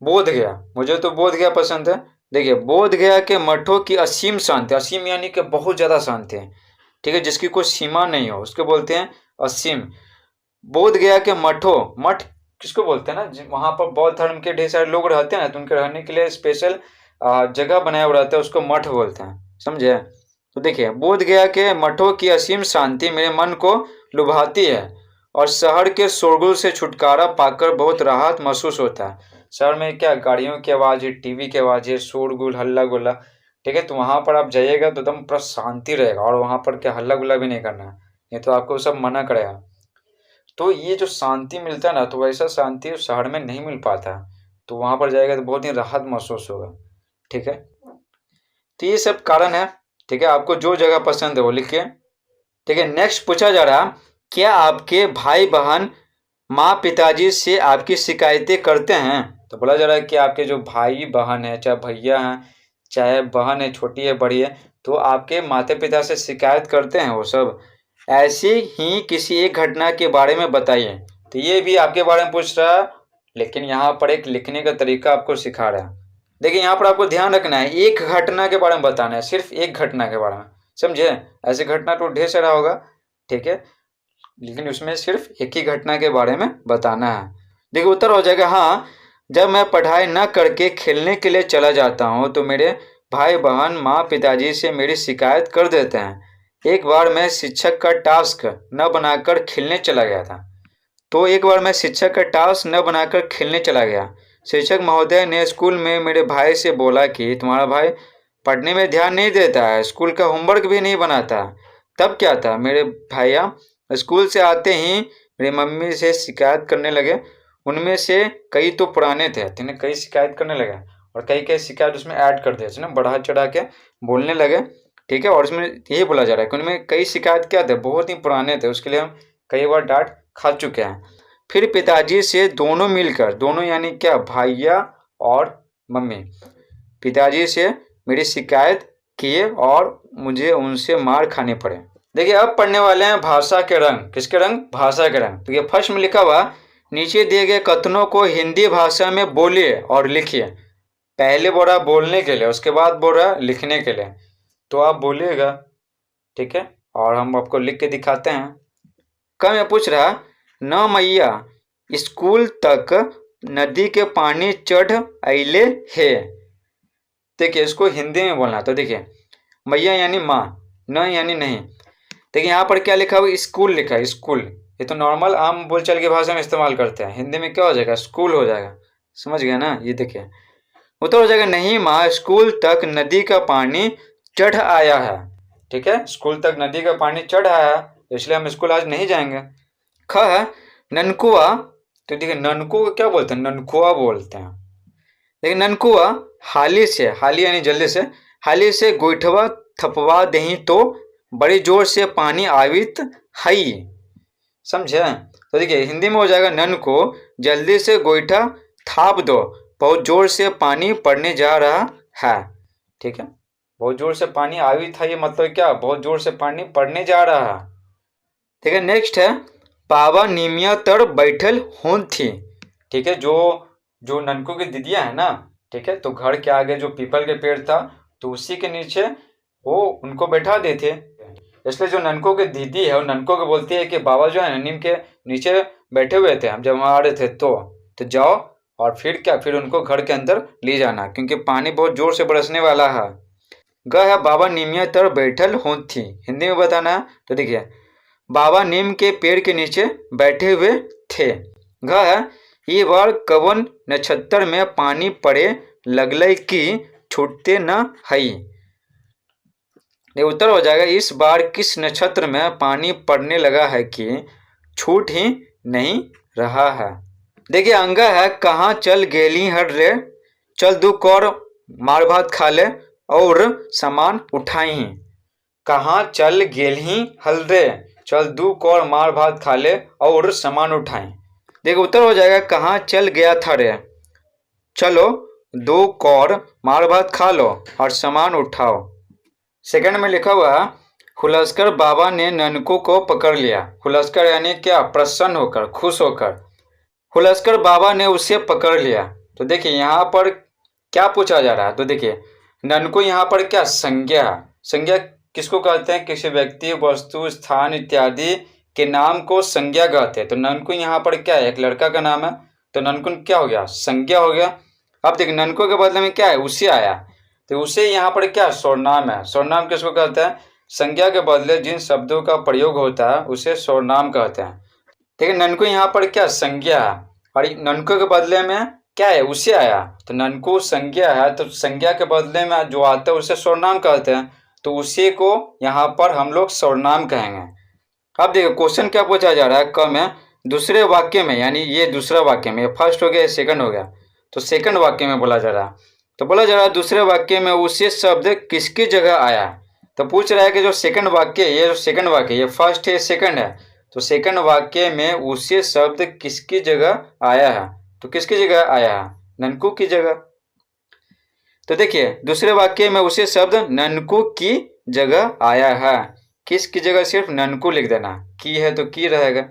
बोध गया, मुझे तो बोध गया पसंद है। देखिए बोध गया के मठों की असीम शांति, असीम यानी कि बहुत ज़्यादा शांति है, ठीक है, जिसकी कोई सीमा नहीं हो, उसको बोलते हैं असीम। बोध गया के मठों, मठ किसको बोलते हैं ना, वहाँ पर बौद्ध धर्म के ढेर सारे लोग रहते हैं ना, तो उनके रहने के लिए स्पेशल जगह बनाया हुआ रहता है, उसको मठ बोलते हैं, समझे। तो देखिए बोध गया के मठों की असीम शांति मेरे मन को लुभाती है और शहर के शोरगुल से छुटकारा पाकर बहुत राहत महसूस होता है। शहर में क्या, गाड़ियों की आवाज़ है, टीवी की आवाज़ है, शोरगुल, हल्ला गुल्ला, ठीक है। तो वहाँ पर आप जाइएगा तो एकदम पूरा शांति रहेगा, और वहाँ पर क्या हल्ला गुल्ला भी नहीं करना है, नहीं तो आपको सब मना करेगा। तो ये जो शांति मिलता है ना, तो वैसा शांति शहर में नहीं मिल पाता, तो वहाँ पर जाएगा तो बहुत ही राहत महसूस होगा। ठीक है, तो ये सब कारण है। ठीक है, आपको जो जगह पसंद है वो लिखिए। ठीक है, नेक्स्ट पूछा जा रहा, क्या आपके भाई बहन माँ पिताजी से आपकी शिकायतें करते हैं? तो बोला जा रहा है कि आपके जो भाई बहन है, चाहे भैया हैं, चाहे बहन है, छोटी है बड़ी है, तो आपके माता पिता से शिकायत करते हैं वो सब। ऐसी ही किसी एक घटना के बारे में बताइए। तो ये भी आपके बारे में पूछ रहा है, लेकिन यहाँ पर एक लिखने का तरीका आपको सिखा रहा है। देखिए यहाँ पर आपको ध्यान रखना है, एक घटना के बारे में बताना है, सिर्फ एक घटना के बारे में, समझे? ऐसे घटना तो ढेर सारा होगा, ठीक है, लेकिन उसमें सिर्फ एक ही घटना के बारे में बताना है। देखिए उत्तर हो जाएगा हाँ, जब मैं पढ़ाई न करके खेलने के लिए चला जाता हूँ तो मेरे भाई बहन माँ पिताजी से मेरी शिकायत कर देते हैं। एक बार मैं शिक्षक का टास्क न बनाकर खेलने चला गया था। तो एक बार मैं शिक्षक का टास्क न बनाकर खेलने चला गया। शिक्षक महोदय ने स्कूल में मेरे भाई से बोला कि तुम्हारा भाई पढ़ने में ध्यान नहीं देता है, स्कूल का होमवर्क भी नहीं बनाता। तब क्या था, मेरे भैया स्कूल से आते ही मेरी मम्मी से शिकायत करने लगे। उनमें से कई तो पुराने थे, जिन्हें कई शिकायत करने लगे, और कई कई शिकायत उसमें ऐड कर दिया ना, बढ़ा चढ़ा के बोलने लगे। ठीक है, और इसमें यही बोला जा रहा है कि उनमें कई शिकायत क्या थे, बहुत ही पुराने थे, उसके लिए हम कई बार डांट खा चुके हैं। फिर पिताजी से दोनों मिलकर, दोनों यानी क्या, भैया और मम्मी, पिताजी से मेरी शिकायत किए और मुझे उनसे मार खाने पड़े। देखिए अब पढ़ने वाले हैं भाषा के रंग। किसके रंग? भाषा के रंग। तो ये फर्स्ट में लिखा हुआ, नीचे दिए गए कथनों को हिंदी भाषा में बोलिए और लिखिए। पहले बोल रहा बोलने के लिए, उसके बाद बोल रहा लिखने के लिए, तो आप बोलिएगा। ठीक है, और हम आपको लिख के दिखाते हैं। कम में पूछ रहा, न मैया स्कूल तक नदी के पानी चढ़ अइले है। देखिए इसको हिंदी में बोलना। तो देखिए मैया यानी माँ, न यानी नहीं। देखिए यहाँ पर क्या लिखा हुआ, स्कूल लिखा है, स्कूल। ये तो नॉर्मल आम बोलचाल की भाषा में इस्तेमाल करते हैं, हिंदी में क्या हो जाएगा, स्कूल हो जाएगा। समझ गया ना? ये देखिए उत्तर हो जाएगा, नहीं माँ, स्कूल तक नदी का पानी चढ़ आया है। ठीक है, स्कूल तक नदी का पानी चढ़ आया है, इसलिए हम स्कूल आज नहीं जाएंगे। ख है ननकुआ। तो देखिए ननको को क्या बोलते हैं, ननकुआ बोलते हैं। देखिए ननकुआ हाली से, हाली यानी जल्दी से, हाली से गोइठवा थपवा दही तो बड़ी जोर से पानी आवित हई। समझे? तो देखिए हिंदी में हो जाएगा, नन को जल्दी से गोईठा थाप दो, बहुत जोर से पानी पड़ने जा रहा है। ठीक है, बहुत जोर से पानी आवित है, ये मतलब क्या, बहुत जोर से पानी पड़ने जा रहा है। ठीक है, नेक्स्ट है पावा निमिया तर बैठल होन थी। ठीक है, जो ननकों की दीदियाँ है ना, ठीक है, तो घर के आगे जो पीपल के पेड़ था, तो उसी के नीचे वो उनको बैठा देते। इसलिए जो ननकों की दीदी है वो ननकों को बोलती है कि बाबा जो है ना नीम के नीचे बैठे हुए थे, हम जब वहाँ आ रहे थे, तो जाओ और फिर क्या, फिर उनको घर के अंदर ले जाना, क्योंकि पानी बहुत जोर से बरसने वाला है। ग है बाबा नीमिया तर बैठल हो थी, हिंदी में बताना है। तो देखिए बाबा नीम के पेड़ के नीचे बैठे हुए थे। घ है ये बार कवन नक्षत्र में पानी पड़े लगल की छूटते न हई। उत्तर हो जाएगा, इस बार किस नक्षत्र में पानी पड़ने लगा है कि छूट ही नहीं रहा है। देखिए अंगा है, कहाँ चल गेली हर रे, चल दू कौर मार भात खा ले और सामान उठाई। कहाँ चल गेली हल रे, चल दू कौर मार भात खा ले और सामान उठाई। देखिए उत्तर हो जाएगा, कहाँ चल गया था रे, चलो दो कौर मार भात खा लो और सामान उठाओ। सेकंड में लिखा हुआ, हुलस्कर बाबा ने ननको को पकड़ लिया। हुलस्कर यानी क्या, प्रसन्न होकर, खुश होकर। हुलस्कर बाबा ने उसे पकड़ लिया। तो देखिए यहाँ पर क्या पूछा जा रहा है, तो देखिए ननको यहाँ पर क्या, संज्ञा। संज्ञा किसको कहते हैं, किसी व्यक्ति वस्तु स्थान इत्यादि के नाम को संज्ञा कहते हैं। तो ननको यहाँ पर क्या है, एक लड़का का नाम है, तो ननको क्या हो गया, संज्ञा हो गया। अब देखिए ननको के बदले में क्या है, उसे आया, तो उसे यहाँ पर क्या, सर्वनाम है। सर्वनाम किसको कहते हैं, संज्ञा के बदले जिन शब्दों का प्रयोग होता है उसे सर्वनाम कहते हैं। ठीक है, ननको यहाँ पर क्या, संज्ञा है, और ननको के बदले में क्या है, उसे आया, तो ननको संज्ञा है, तो संज्ञा के बदले में जो आता है उसे सर्वनाम कहते हैं, तो उसी को यहाँ पर हम लोग सर्वनाम कहेंगे। अब देखो क्वेश्चन क्या पूछा जा रहा है, कम है दूसरे वाक्य में, यानी ये दूसरा वाक्य में, फर्स्ट हो गया सेकंड हो गया, तो सेकंड वाक्य में बोला जा रहा है। तो बोला जा रहा है दूसरे वाक्य में उसी शब्द किसकी जगह आया है। तो पूछ रहा है कि जो सेकंड वाक्य, ये जो सेकंड वाक्य, ये फर्स्ट है सेकंड है, तो सेकंड वाक्य में उसी शब्द किसकी जगह आया है। तो किसकी जगह आया है, ननकू की जगह। तो देखिए दूसरे वाक्य में उसी शब्द ननकू की जगह आया है। किसकी जगह, सिर्फ ननकू लिख देना, की है तो की रहेगा।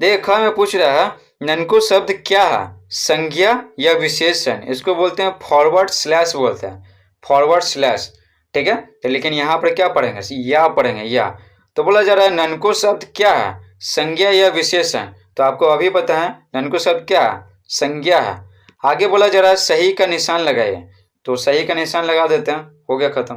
देखिए ख में पूछ रहा है ननकू शब्द क्या है, संज्ञा या विशेषण। इसको बोलते हैं फॉरवर्ड स्लैश बोलते हैं, फॉरवर्ड स्लैश, ठीक है। तो लेकिन यहाँ पर क्या पढ़ेंगे, या पढ़ेंगे या। तो बोला जा रहा है ननकू शब्द क्या है, संज्ञा या विशेषण। तो आपको अभी पता है ननकू शब्द क्या है, संज्ञा है। आगे बोला जा रहा है सही का निशान लगाइए, तो सही का निशान लगा देते हैं, हो गया खत्म।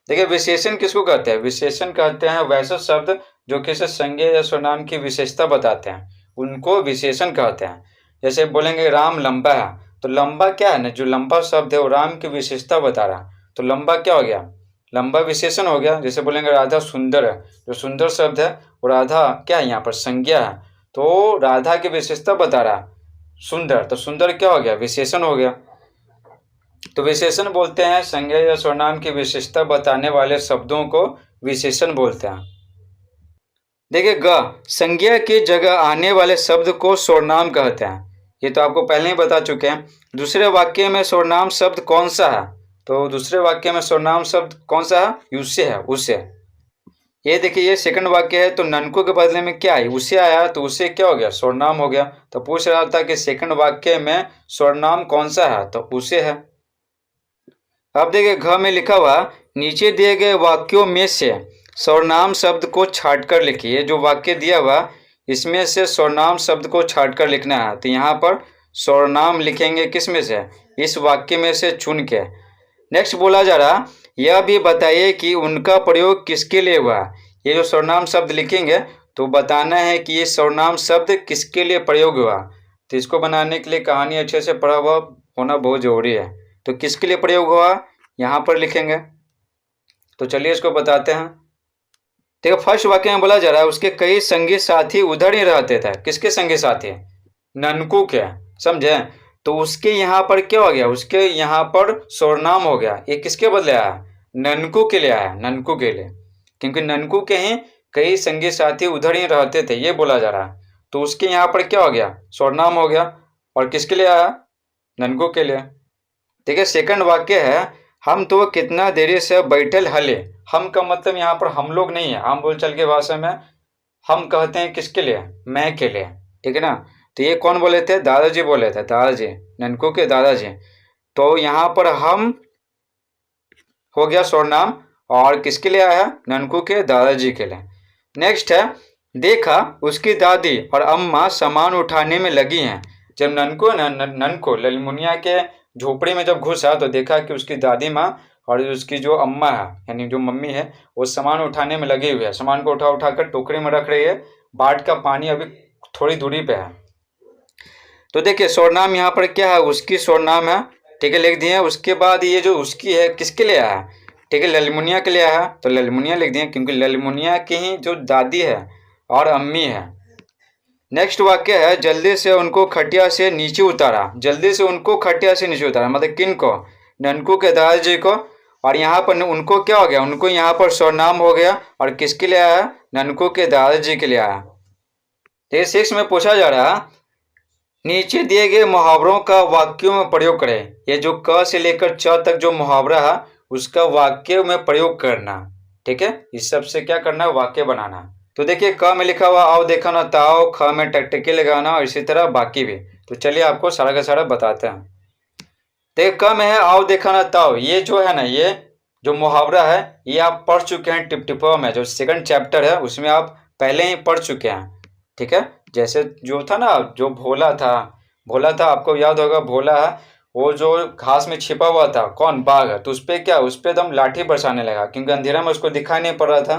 देखिए विशेषण किसको कहते हैं, विशेषण कहते हैं वैसे शब्द जो किसी संज्ञा या सर्वनाम की विशेषता बताते हैं, उनको विशेषण कहते हैं। जैसे बोलेंगे राम लंबा है, तो लंबा क्या है ना, जो लंबा शब्द है वो राम की विशेषता बता रहा है, तो लंबा क्या हो गया, लंबा विशेषण हो गया। जैसे बोलेंगे राधा सुंदर है, जो सुंदर शब्द है वो राधा क्या है, यहाँ पर संज्ञा है, तो राधा की विशेषता बता रहा है सुंदर, तो सुंदर क्या हो गया, विशेषण हो गया। तो विशेषण बोलते हैं संज्ञा या सर्वनाम की विशेषता बताने वाले शब्दों को विशेषण बोलते हैं। देखिए ग, संज्ञा की जगह आने वाले शब्द को सर्वनाम कहते हैं, ये तो आपको पहले ही बता चुके हैं। दूसरे वाक्य में सर्वनाम शब्द कौन सा है, तो दूसरे वाक्य में सर्वनाम शब्द कौन सा है, उसे है, उसे। ये देखिए ये सेकंड वाक्य है, तो ननको के बदले में क्या है, उसे आया, तो उसे क्या हो गया, सर्वनाम हो गया। तो पूछ रहा था कि सेकंड वाक्य में सर्वनाम कौन सा है, तो उसे है। अब देखिए घ में लिखा हुआ नीचे दिए गए वाक्यों में से सर्वनाम शब्द को छांटकर लिखिए। जो वाक्य दिया हुआ इसमें से सर्वनाम शब्द को छांटकर लिखना है, तो यहाँ पर सर्वनाम लिखेंगे किस में से, इस वाक्य में से चुन के। नेक्स्ट बोला जा रहा यह भी बताइए कि उनका प्रयोग किसके लिए हुआ। ये जो सर्वनाम शब्द लिखेंगे तो बताना है कि ये सर्वनाम शब्द किसके लिए प्रयोग हुआ। तो इसको बनाने के लिए कहानी अच्छे से पढ़ा हुआ होना बहुत जरूरी है। तो किसके लिए प्रयोग हुआ यहाँ पर लिखेंगे। तो चलिए इसको बताते हैं। देखो फर्स्ट वाक्य में बोला जा रहा है उसके कई संगी साथी उधर ही रहते थे। किसके संगी साथी, ननकू के, समझे। तो उसके यहाँ पर क्या हो गया, उसके यहाँ पर सर्वनाम हो गया। ये किसके बदले आया, ननकू के लिए आया, ननकू के लिए, क्योंकि ननकू के ही कई संगी साथी उधर ही रहते थे, ये बोला जा रहा है। तो उसके यहाँ पर क्या हो गया, सर्वनाम हो गया। और किसके लिए आया, ननकू के लिए। देखिए सेकंड वाक्य है हम तो कितना देरी से बैठल हले। हम का मतलब यहाँ पर हम लोग नहीं है, हम बोलचाल के भाषा में हम कहते हैं किसके लिए, मैं के लिए, ठीक है ना। तो ये कौन बोले थे, दादाजी बोले थे, दादाजी, ननकू के दादाजी। तो यहाँ पर हम हो गया सर्वनाम, और किसके लिए आया, ननकू के दादाजी के लिए। नेक्स्ट है देखा उसकी दादी और अम्मा सामान उठाने में लगी हैं। जब ननको ललमुनिया के झोपड़ी में जब घुसा तो देखा कि उसकी दादी माँ और उसकी जो अम्मा है यानी जो मम्मी है वो सामान उठाने में लगी हुई है। सामान को उठा कर टोकरी में रख रही है। बाट का पानी अभी थोड़ी दूरी पे है। तो देखिए सर्वनाम यहाँ पर क्या है, उसकी सर्वनाम है, ठीक है, लिख दिए। उसके बाद ये जो उसकी है किसके लिए आया, ठीक है, ललमुनिया के लिए आया, तो ललमुनिया लिख दिए क्योंकि ललमुनिया की ही जो दादी है और अम्मी है। नेक्स्ट वाक्य है जल्दी से उनको खटिया से नीचे उतारा। जल्दी से उनको खटिया से नीचे उतारा मतलब किन को, ननकू के दादाजी को। और यहाँ पर उनको क्या हो गया, उनको यहाँ पर सर्वनाम हो गया। और किसके लिए आया, ननकू के दादाजी के लिए आया। तो 6 में पूछा जा रहा नीचे दिए गए मुहावरों का वाक्यों में प्रयोग करें। ये जो क से लेकर च तक जो मुहावरा है उसका वाक्य में प्रयोग करना, ठीक है। इस सब से क्या करना है, वाक्य बनाना। तो देखिए क में लिखा हुआ आओ देखा ना ताओ, ख में टकटकी लगाना और इसी तरह बाकी भी। तो चलिए आपको सारा का सारा बताते हैं। देखिए क में है आओ देखा ना ताओ। ये जो है ना, ये जो मुहावरा है ये आप पढ़ चुके हैं टिपटिपा में, जो सेकंड चैप्टर है उसमें आप पहले ही पढ़ चुके हैं, ठीक है। जैसे जो था ना, जो भोला था, आपको याद होगा, भोला है वो जो घास में छिपा हुआ था, कौन, बाघ है। तो उस पर क्या, उस पर एकदम लाठी बरसाने लगा क्योंकि अंधेरा में उसको दिखाई नहीं पड़ रहा था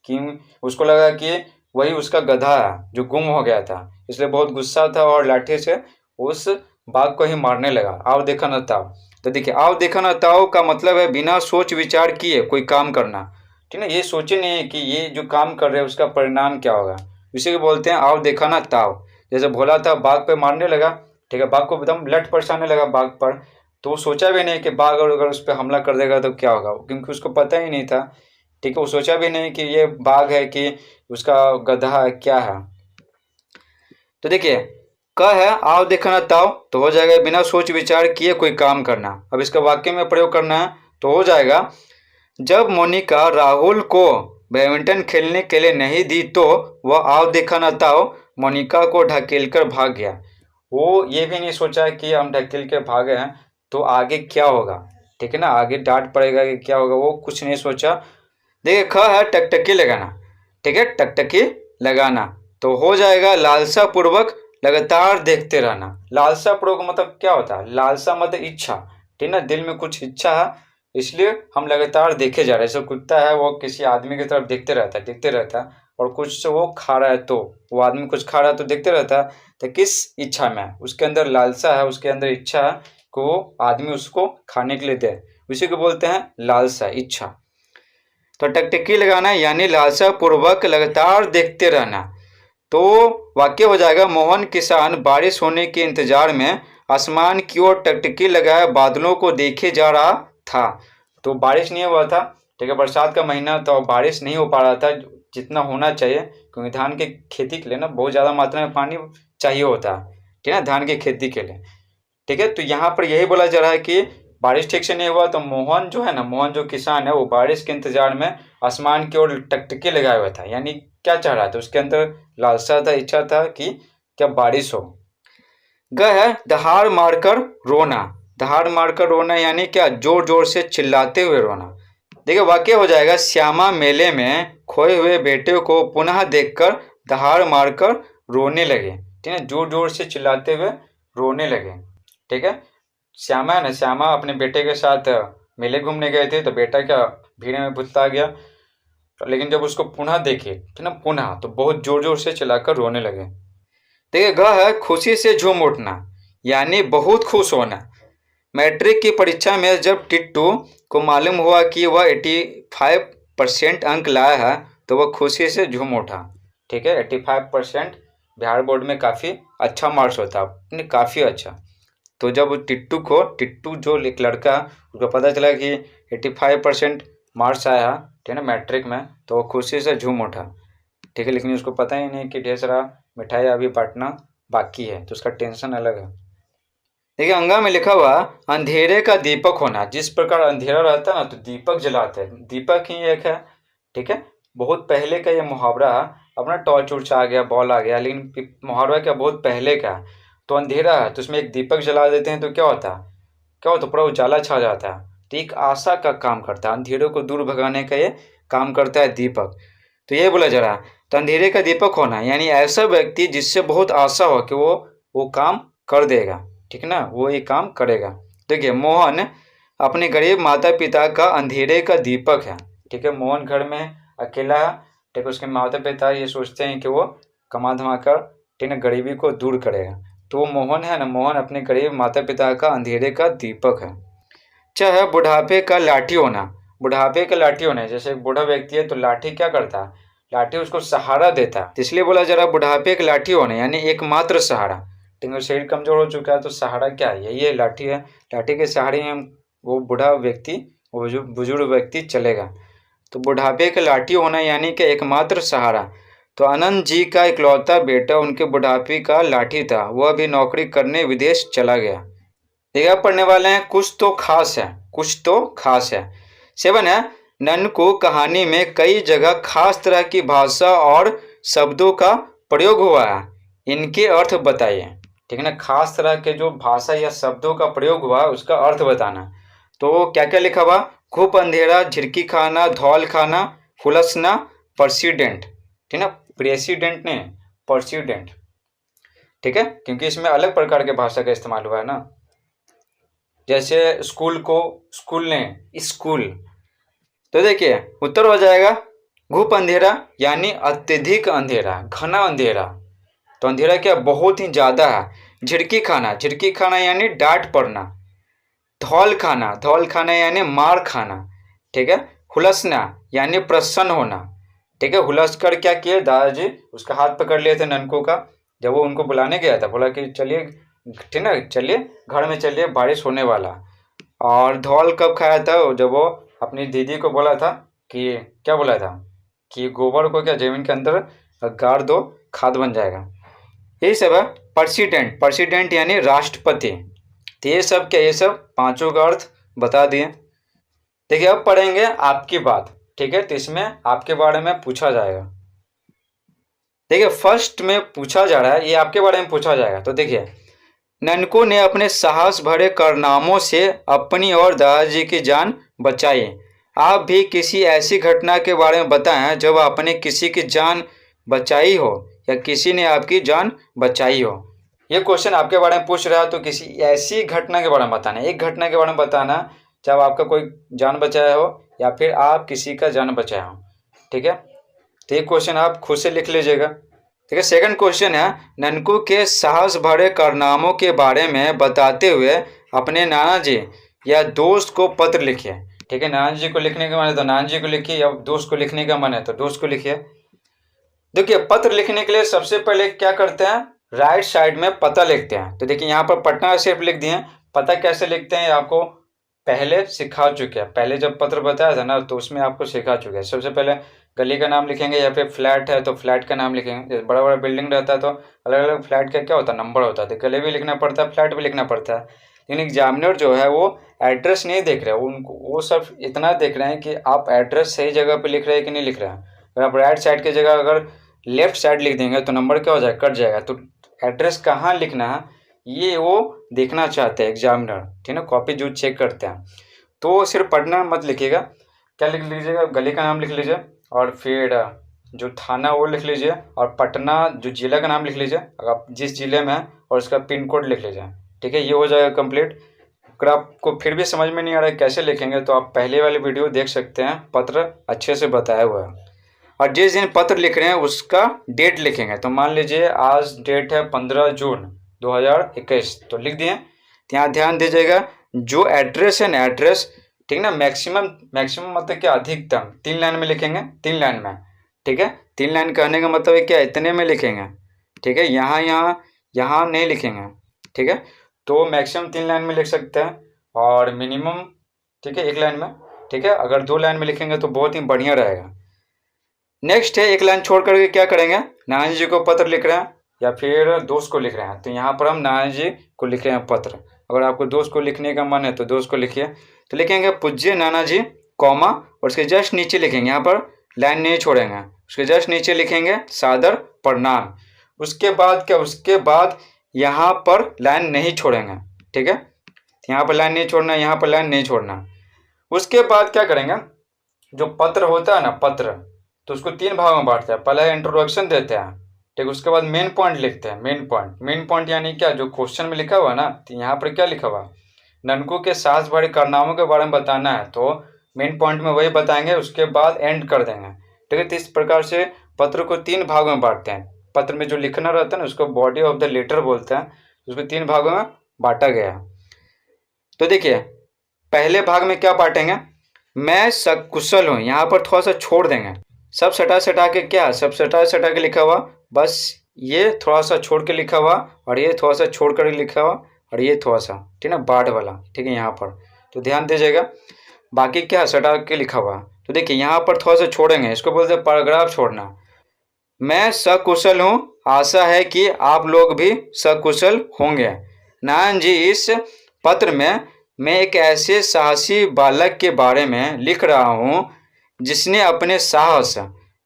कि उसको लगा कि वही उसका गधा है जो गुम हो गया था, इसलिए बहुत गुस्सा था और लाठी से उस बाघ को ही मारने लगा। आओ देखा न ताओ। तो देखिए आओ देखा न ताओ का मतलब है बिना सोच विचार किए कोई काम करना, ठीक है। ये सोचे नहीं कि ये जो काम कर रहे हैं उसका परिणाम क्या होगा, इसी को बोलते हैं आओ देखा ना ताओ। जैसे भोला था बाघ पे मारने लगा, ठीक है। बाघ को एकदम लट परसाने लगा बाघ पर, तो वो सोचा भी नहीं कि बाघ अगर उस पर हमला कर देगा तो क्या होगा, क्योंकि उसको पता ही नहीं था। ठीक है, वो सोचा भी नहीं कि ये बाघ है कि उसका गधा है, क्या है। तो देखिए क है आओ देखना ताओ, तो हो जाएगा बिना सोच विचार किए कोई काम करना। अब इसका वाक्य में प्रयोग करना है तो हो जाएगा, जब मोनिका राहुल को बैडमिंटन खेलने के लिए नहीं दी तो वह आओ देखा न ताओ मोनिका को ढकेल कर भाग गया। वो ये भी नहीं सोचा कि हम ढकेल के भागे हैं तो आगे क्या होगा, ठीक है ना, आगे डांट पड़ेगा कि क्या होगा, वो कुछ नहीं सोचा। देखिए ख है टकटकी लगाना, ठीक है, टकटकी लगाना, तो हो जाएगा लालसा पूर्वक लगातार देखते रहना। लालसा पूर्वक मतलब क्या होता है, लालसा मतलब इच्छा, ठीक ना, दिल में कुछ इच्छा है इसलिए हम लगातार देखे जा रहे हैं। जैसे कुत्ता है वो किसी आदमी की तरफ देखते रहता है, देखते रहता है, और कुछ से वो खा रहा है तो वो आदमी कुछ खा रहा है तो देखते रहता है, तो किस इच्छा में है, उसके अंदर लालसा है, उसके अंदर इच्छा है कि वो आदमी उसको खाने के लिए दे, उसी को बोलते हैं लालसा, इच्छा। तो टकटकी लगाना यानी लालसा पूर्वक लगातार देखते रहना। तो वाक्य हो जाएगा, मोहन किसान बारिश होने के इंतजार में आसमान की ओर टकटकी लगाए बादलों को देखे जा रहा था। तो बारिश नहीं हुआ था, ठीक है, बरसात का महीना, तो बारिश नहीं हो पा रहा था जितना होना चाहिए, क्योंकि धान की खेती के लिए ना बहुत ज़्यादा मात्रा में पानी चाहिए होता है, ठीक है ना, धान की खेती के लिए। ठीक है, तो यहाँ पर यही बोला जा रहा है कि बारिश ठीक से नहीं हुआ तो मोहन जो है ना, मोहन जो किसान है वो बारिश के इंतजार में आसमान की ओर टकटकी लगाया हुआ था, यानी क्या चाह रहा था, उसके अंदर लालसा था, इच्छा था कि क्या बारिश हो। ग है दहाड़ मारकर रोना, दहाड़ मारकर रोना यानी क्या, जोर जोर से चिल्लाते हुए रोना। देखिए वाक्य हो जाएगा, श्यामा मेले में खोए हुए बेटे को पुनः देखकर दहाड़ मारकर रोने लगे, ठीक है, जोर जोर से चिल्लाते हुए रोने लगे। ठीक है, श्यामा है ना, श्यामा अपने बेटे के साथ मेले घूमने गए थे, तो बेटा क्या भीड़ में भुत्ता गया, लेकिन जब उसको पुनः देखे, ठीक ना, पुनः, तो बहुत जोर जोर से चिल्लाकर रोने लगे। देखिए ग है खुशी से झूम उठना यानी बहुत खुश होना। मैट्रिक की परीक्षा में जब टिट्टू को मालूम हुआ कि वह 85% अंक लाया है तो वह खुशी से झूम उठा। ठीक है, 85% बिहार बोर्ड में काफ़ी अच्छा मार्क्स होता है, काफ़ी अच्छा। तो जब टिट्टू जो एक लड़का, उसको पता चला कि 85% मार्क्स आया, ठीक है ना, मैट्रिक में, तो वो खुशी से झूम उठा। ठीक है, लेकिन उसको पता ही नहीं कि ढेर सारा मिठाई अभी बांटना बाकी है, तो उसका टेंशन अलग है। देखिए अंगा में लिखा हुआ अंधेरे का दीपक होना, जिस प्रकार अंधेरा रहता है ना तो दीपक जलाते हैं, दीपक ही एक है। ठीक है, बहुत पहले का ये मुहावरा, अपना टॉर्च उर्च आ गया, बॉल आ गया, लेकिन मुहावरा क्या बहुत पहले का है। तो अंधेरा है तो उसमें एक दीपक जला देते हैं तो क्या होता है, क्या होता है, पूरा उजाला छा जाता है, तो एक आशा का काम करता है, अंधेरों को दूर भगाने का ये काम करता है दीपक। तो ये बोला जा रहा है, तो अंधेरे का दीपक होना यानी ऐसा व्यक्ति जिससे बहुत आशा हो कि वो काम कर देगा, ठीक है ना, वो ये काम करेगा। देखिए मोहन अपने गरीब माता पिता का अंधेरे का दीपक है। ठीक है, मोहन घर में अकेला है, ठीक है, उसके माता पिता ये सोचते हैं कि वो कमा धमा कर, ठीक है, गरीबी को दूर करेगा, तो वो मोहन है ना, मोहन अपने गरीब माता पिता का अंधेरे का दीपक है। चाहे बुढ़ापे का लाठी होना, बुढ़ापे का लाठी होना, जैसे एक बूढ़ा व्यक्ति है तो लाठी क्या करता है, लाठी उसको सहारा देता है, इसलिए बोला जरा बुढ़ापे का लाठी होना यानी एकमात्र सहारा। ठीक है, शरीर कमजोर हो चुका है तो सहारा क्या है, यही है, लाठी है, लाठी के सहारे हम वो बूढ़ा व्यक्ति, वो बुजुर्ग व्यक्ति चलेगा। तो बुढ़ापे का लाठी होना यानी कि एकमात्र सहारा। तो आनंद जी का इकलौता बेटा उनके बुढ़ापे का लाठी था, वह भी नौकरी करने विदेश चला गया। देखिए पढ़ने वाले हैं, कुछ तो खास है, कुछ तो खास है। 7 है, नन्नकू कहानी में कई जगह खास तरह की भाषा और शब्दों का प्रयोग हुआ है, इनके अर्थ बताइए। ठीक है ना, खास तरह के जो भाषा या शब्दों का प्रयोग हुआ उसका अर्थ बताना। तो क्या क्या लिखा हुआ, खूब अंधेरा, झिड़की खाना, धौल खाना, फुलसना, प्रेसिडेंट, ठीक है ना, प्रेसिडेंट ने प्रेसिडेंट, ठीक है, क्योंकि इसमें अलग प्रकार के भाषा का इस्तेमाल हुआ है ना। जैसे स्कूल को स्कूल ने स्कूल, तो देखिए उत्तर हो जाएगा घूप अंधेरा यानी अत्यधिक अंधेरा, घना अंधेरा। तो अंधेरा क्या बहुत ही ज़्यादा है। झिड़की खाना यानी डांट पड़ना। धौल खाना यानी मार खाना। ठीक है, हुलसना यानी प्रसन्न होना। ठीक है, हुलस कर क्या किए, दादाजी उसका हाथ पकड़ लिए थे ननकू का, जब वो उनको बुलाने गया था, बोला कि चलिए ठीक ना, चलिए घर में चलिए, बारिश होने वाला। और धौल कब खाया था, जब वो अपनी दीदी को बोला था कि क्या बोला था कि गोबर को क्या जमीन के अंदर गाड़ दो, खाद बन जाएगा। यही सब है प्रेसिडेंट। प्रेसिडेंट यानी राष्ट्रपति। तो ये सब क्या, ये सब पांचों का अर्थ बता दिए। देखिए अब पढ़ेंगे आपकी बात, ठीक है। तो इसमें आपके बारे में पूछा जाएगा। देखिए फर्स्ट में पूछा जा रहा है, ये आपके बारे में पूछा जाएगा। तो देखिए, ननको ने अपने साहस भरे कारनामों से अपनी और दादाजी की जान बचाई। आप भी किसी ऐसी घटना के बारे में बताएं जब आपने किसी की जान बचाई हो या किसी ने आपकी जान बचाई हो। ये क्वेश्चन आपके बारे में पूछ रहा है, तो किसी ऐसी घटना के बारे में बताना, एक घटना के बारे में बताना जब आपका कोई जान बचाया हो या फिर आप किसी का जान बचाया हो, ठीक है। तो ये क्वेश्चन आप खुद से लिख लीजिएगा, ठीक है। सेकंड क्वेश्चन है, ननकू के साहस भरे कारनामों के बारे में बताते हुए अपने नाना जी या दोस्त को पत्र लिखिए, ठीक है। नाना जी को लिखने का मन है तो नाना जी को लिखिए, या दोस्त को लिखने का मन है तो दोस्त को लिखिए। देखिए पत्र लिखने के लिए सबसे पहले क्या करते हैं, राइट साइड में पता लिखते हैं। तो देखिए यहाँ पर पटना सिर्फ लिख दिए। पता कैसे लिखते हैं आपको पहले सिखा चुके हैं, पहले जब पत्र बताया था ना तो उसमें आपको सिखा चुके हैं। सबसे पहले गली का नाम लिखेंगे, या फिर फ्लैट है तो फ्लैट का नाम लिखेंगे। जैसे बड़ा बड़ा बिल्डिंग रहता है तो अलग अलग फ्लैट का क्या होता है, नंबर होता है, तो गली भी लिखना पड़ता है, फ्लैट भी लिखना पड़ता है। लेकिन एग्जामिनर जो है वो एड्रेस नहीं देख रहे हैं, उनको वो सब इतना देख रहे हैं कि आप एड्रेस सही जगह पे लिख रहे हैं कि नहीं लिख रहे हैं। अगर आप राइट साइड की जगह अगर लेफ्ट साइड लिख देंगे तो नंबर क्या हो जाएगा, कट जाएगा। तो एड्रेस कहाँ लिखना है ये वो देखना चाहते हैं एग्जामिनर, ठीक है। कॉपी जो चेक करते हैं, तो सिर्फ पढ़ना मत लिखिएगा। क्या लिख लीजिएगा, गली का नाम लिख लीजिए, और फिर जो थाना वो लिख लीजिए, और पटना जो जिला का नाम लिख लीजिए अगर आप जिस जिले में है, और उसका पिन कोड लिख लीजिए, ठीक है। ये हो जाएगा कंप्लीट। अगर आपको फिर भी समझ में नहीं आ रहा है कैसे लिखेंगे तो आप पहले वाली वीडियो देख सकते हैं, पत्र अच्छे से बताया हुआ है। और जिस दिन पत्र लिख रहे हैं उसका डेट लिखेंगे। तो मान लीजिए आज डेट है 15 जून 2021, तो लिख दिए। यहाँ ध्यान दीजिएगा, जो एड्रेस है ना, एड्रेस, ठीक ना, मैक्सिमम मतलब क्या, अधिकतम 3 लाइन में लिखेंगे, 3 लाइन में, ठीक है। 3 लाइन कहने का मतलब है क्या, इतने में लिखेंगे, ठीक है। यहाँ नहीं लिखेंगे, ठीक है। तो मैक्सिमम 3 लाइन में लिख सकते हैं, और मिनिमम, ठीक है, 1 लाइन में, ठीक है। अगर 2 लाइन में लिखेंगे तो बहुत ही बढ़िया रहेगा। नेक्स्ट है, 1 लाइन छोड़ करके क्या करेंगे, नाना जी को पत्र लिख रहे हैं या फिर दोस्त को लिख रहे हैं, तो यहाँ पर हम नाना जी को लिख रहे हैं पत्र। अगर आपको दोस्त को लिखने का मन है तो दोस्त को लिखिए। तो लिखेंगे पूज्य नाना जी, कॉमा, और उसके जस्ट नीचे लिखेंगे, यहाँ पर लाइन नहीं छोड़ेंगे, उसके जस्ट नीचे लिखेंगे सादर प्रणाम। उसके बाद क्या, उसके बाद यहाँ पर लाइन नहीं छोड़ेंगे, ठीक है। यहाँ पर लाइन नहीं छोड़ना, यहाँ पर लाइन नहीं छोड़ना। उसके बाद क्या करेंगे, जो पत्र होता है ना, पत्र, तो उसको 3 भागों में बांटते हैं। पहले इंट्रोडक्शन देते हैं, ठीक, उसके बाद मेन पॉइंट लिखते हैं। मेन पॉइंट यानी क्या, जो क्वेश्चन में लिखा हुआ है ना, तो यहाँ पर क्या लिखा हुआ, ननकू के साहस भरे कारनामों के बारे में बताना है, तो मेन पॉइंट में वही बताएंगे, उसके बाद एंड कर देंगे, ठीक है। तो इस प्रकार से पत्र को 3 भागों में बांटते हैं। पत्र में जो लिखना रहता है ना उसको बॉडी ऑफ द लेटर बोलते हैं, उसको 3 भागों में बांटा गया। तो देखिए पहले भाग में क्या बांटेंगे, मैं सकुशल हूँ, यहाँ पर थोड़ा सा छोड़ देंगे। सब सटा के क्या, सब सटा के लिखा हुआ, बस ये थोड़ा सा छोड़ के लिखा हुआ, और ये थोड़ा सा छोड़ कर लिखा हुआ, और ये थोड़ा सा, ठीक है ना, बाढ़ वाला, ठीक है। यहाँ पर तो ध्यान दीजिएगा, बाकी क्या सटा के लिखा हुआ। तो देखिए यहाँ पर थोड़ा सा छोड़ेंगे, इसको बोलते हैं पैराग्राफ छोड़ना। मैं सकुशल हूँ, आशा है कि आप लोग भी सकुशल होंगे। नारायण जी, इस पत्र में मैं एक ऐसे साहसी बालक के बारे में लिख रहा हूँ जिसने अपने साहस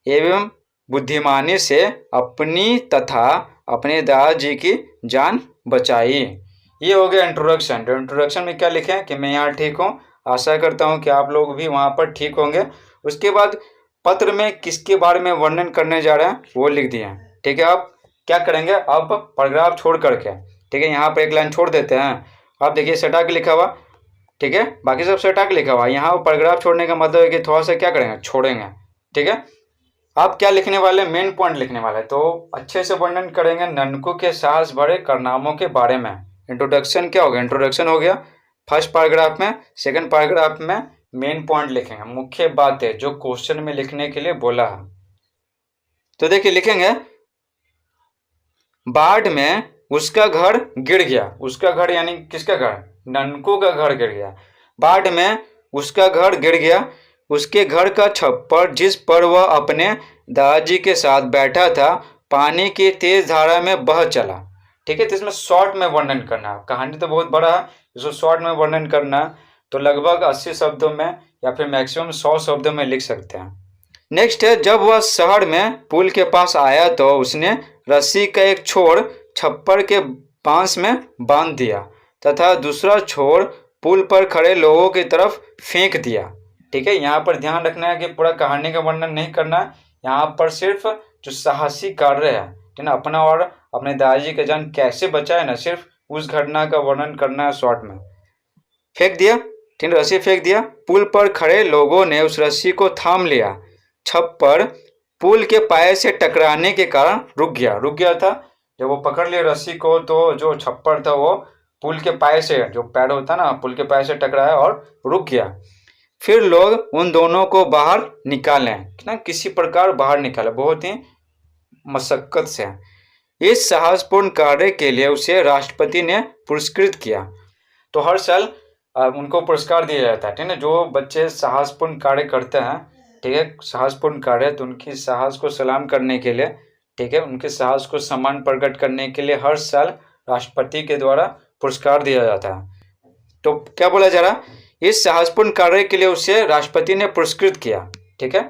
एवं बुद्धिमानी से अपनी तथा अपने दादाजी की जान बचाई। ये हो गया इंट्रोडक्शन। तो इंट्रोडक्शन में क्या लिखें कि मैं यहाँ ठीक हूँ, आशा करता हूँ कि आप लोग भी वहाँ पर ठीक होंगे। उसके बाद पत्र में किसके बारे में वर्णन करने जा रहे हैं वो लिख दिए, ठीक है। आप क्या करेंगे, अब पैराग्राफ छोड़ करके, ठीक है, यहाँ पर 1 लाइन छोड़ देते हैं। आप देखिए सटा के लिखा हुआ, ठीक है, बाकी सब सटा के लिखा हुआ। यहाँ पैराग्राफ छोड़ने का मतलब है कि थोड़ा सा क्या करेंगे, छोड़ेंगे, ठीक है। आप क्या लिखने वाले, मेन पॉइंट लिखने वाले, तो अच्छे से वर्णन करेंगे ननकू के साहस भरे कारनामों के बारे में। इंट्रोडक्शन क्या हो गया, इंट्रोडक्शन हो गया फर्स्ट पैराग्राफ में। सेकंड पैराग्राफ में मेन पॉइंट लिखेंगे, मुख्य बातें जो क्वेश्चन में लिखने के लिए बोला है। तो देखिए लिखेंगे, बाढ़ में उसका घर गिर गया। उसका घर यानी किसका घर? ननकू का घर गिर गया। बाढ़ में उसका घर गिर गया। उसके घर का छप्पर जिस पर वह अपने दादाजी के साथ बैठा था पानी की तेज धारा में बह चला। ठीक है, तो इसमें शॉर्ट में वर्णन करना है। कहानी तो बहुत बड़ा है, इसको शॉर्ट में वर्णन करना है तो लगभग 80 शब्दों में या फिर मैक्सिमम 100 शब्दों में लिख सकते हैं। नेक्स्ट है, जब वह शहर में पुल के पास आया तो उसने रस्सी का एक छोर छप्पर के बांस में बांध दिया तथा दूसरा छोर पुल पर खड़े लोगों की तरफ फेंक दिया। ठीक है, यहाँ पर ध्यान रखना है कि पूरा कहानी का वर्णन नहीं करना है। यहाँ पर सिर्फ जो साहसी कार्य है, ठीक है ना, अपना और अपने दादाजी का जान कैसे बचाए ना, सिर्फ उस घटना का वर्णन करना है शॉर्ट में। फेंक दिया, ठीक है, रस्सी फेंक दिया। पुल पर खड़े लोगों ने उस रस्सी को थाम लिया। छप्पर पुल के पाए से टकराने के कारण रुक गया था। जब वो पकड़ लिए रस्सी को तो जो छप्पर था वो पुल के पाए से, जो पैर होता ना, पुल के पाए से टकराया और रुक गया। फिर लोग उन दोनों को बाहर निकालें ना, किसी प्रकार बाहर निकाले, बहुत ही मशक्कत से। इस साहसपूर्ण कार्य के लिए उसे राष्ट्रपति ने पुरस्कृत किया। तो हर साल उनको पुरस्कार दिया जाता है, ठीक है ना, जो बच्चे साहसपूर्ण कार्य करते हैं, ठीक है, साहसपूर्ण कार्य, तो उनकी साहस को सलाम करने के लिए, ठीक है, उनके साहस को सम्मान प्रकट करने के लिए हर साल राष्ट्रपति के द्वारा पुरस्कार दिया जाता है। तो क्या बोला जा रहा, इस साहसपूर्ण कार्य के लिए उसे राष्ट्रपति ने पुरस्कृत किया। ठीक है,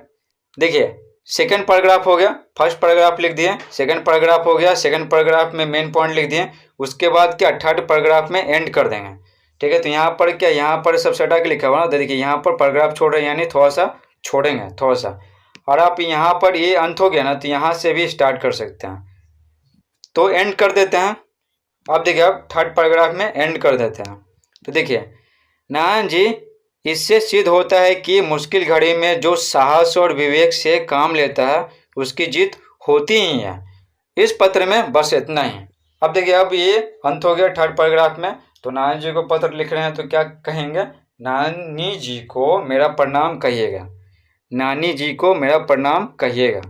देखिए सेकंड पैराग्राफ हो गया, फर्स्ट पैराग्राफ लिख दिए, सेकंड पैराग्राफ हो गया, सेकंड पैराग्राफ में मेन पॉइंट लिख दिए, उसके बाद क्या थर्ड पैराग्राफ में एंड कर देंगे। ठीक है, तो यहाँ पर क्या, यहाँ पर सब सटा के लिखा हुआ ना, देखिए यहाँ पर पैराग्राफ छोड़ रहे हैं यानी थोड़ा सा छोड़ेंगे थोड़ा सा, और आप यहाँ पर ये अंत हो गया ना तो यहाँ से भी स्टार्ट कर सकते हैं। तो एंड कर देते हैं। अब देखिए, अब थर्ड पैराग्राफ में एंड कर देते हैं। तो देखिए, नारायण जी, इससे सिद्ध होता है कि मुश्किल घड़ी में जो साहस और विवेक से काम लेता है उसकी जीत होती ही है। इस पत्र में बस इतना ही। अब देखिए, अब ये अंत हो गया थर्ड पैराग्राफ में। तो नारायण जी को पत्र लिख रहे हैं तो क्या कहेंगे, नानी जी को मेरा प्रणाम कहिएगा, नानी जी को मेरा प्रणाम कहिएगा।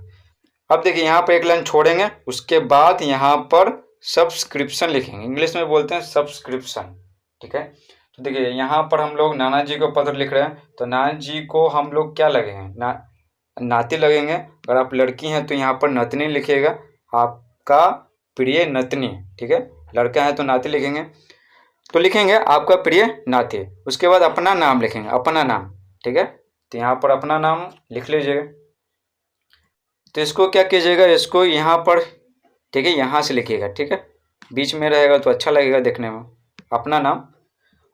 अब देखिए, यहाँ पर एक लाइन छोड़ेंगे, उसके बाद यहाँ पर सब्सक्रिप्शन लिखेंगे, इंग्लिश में बोलते हैं सब्सक्रिप्शन। ठीक है, तो देखिए यहाँ पर हम लोग नाना जी को पत्र लिख रहे हैं तो नाना जी को हम लोग क्या लगेंगे, नाती लगेंगे। अगर आप लड़की हैं तो यहाँ पर नतनी लिखिएगा, आपका प्रिय नतनी। ठीक है, लड़का है तो नाती लिखेंगे, तो लिखेंगे आपका प्रिय नाती। उसके बाद अपना नाम लिखेंगे, अपना नाम। ठीक है, तो यहाँ पर अपना नाम लिख लीजिएगा। तो इसको क्या कीजिएगा, इसको यहाँ पर, ठीक है, यहाँ से लिखिएगा। ठीक है, बीच में रहेगा तो अच्छा लगेगा देखने में, अपना नाम।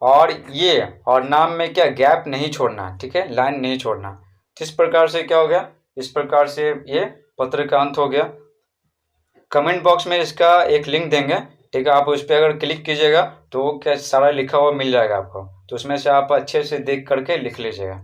और ये और नाम में क्या, गैप नहीं छोड़ना। ठीक है, लाइन नहीं छोड़ना। तो इस प्रकार से क्या हो गया, इस प्रकार से ये पत्र का अंत हो गया। कमेंट बॉक्स में इसका एक लिंक देंगे, ठीक है, आप उस पर अगर क्लिक कीजिएगा तो क्या सारा लिखा हुआ मिल जाएगा आपको, तो उसमें से आप अच्छे से देख करके लिख लीजिएगा।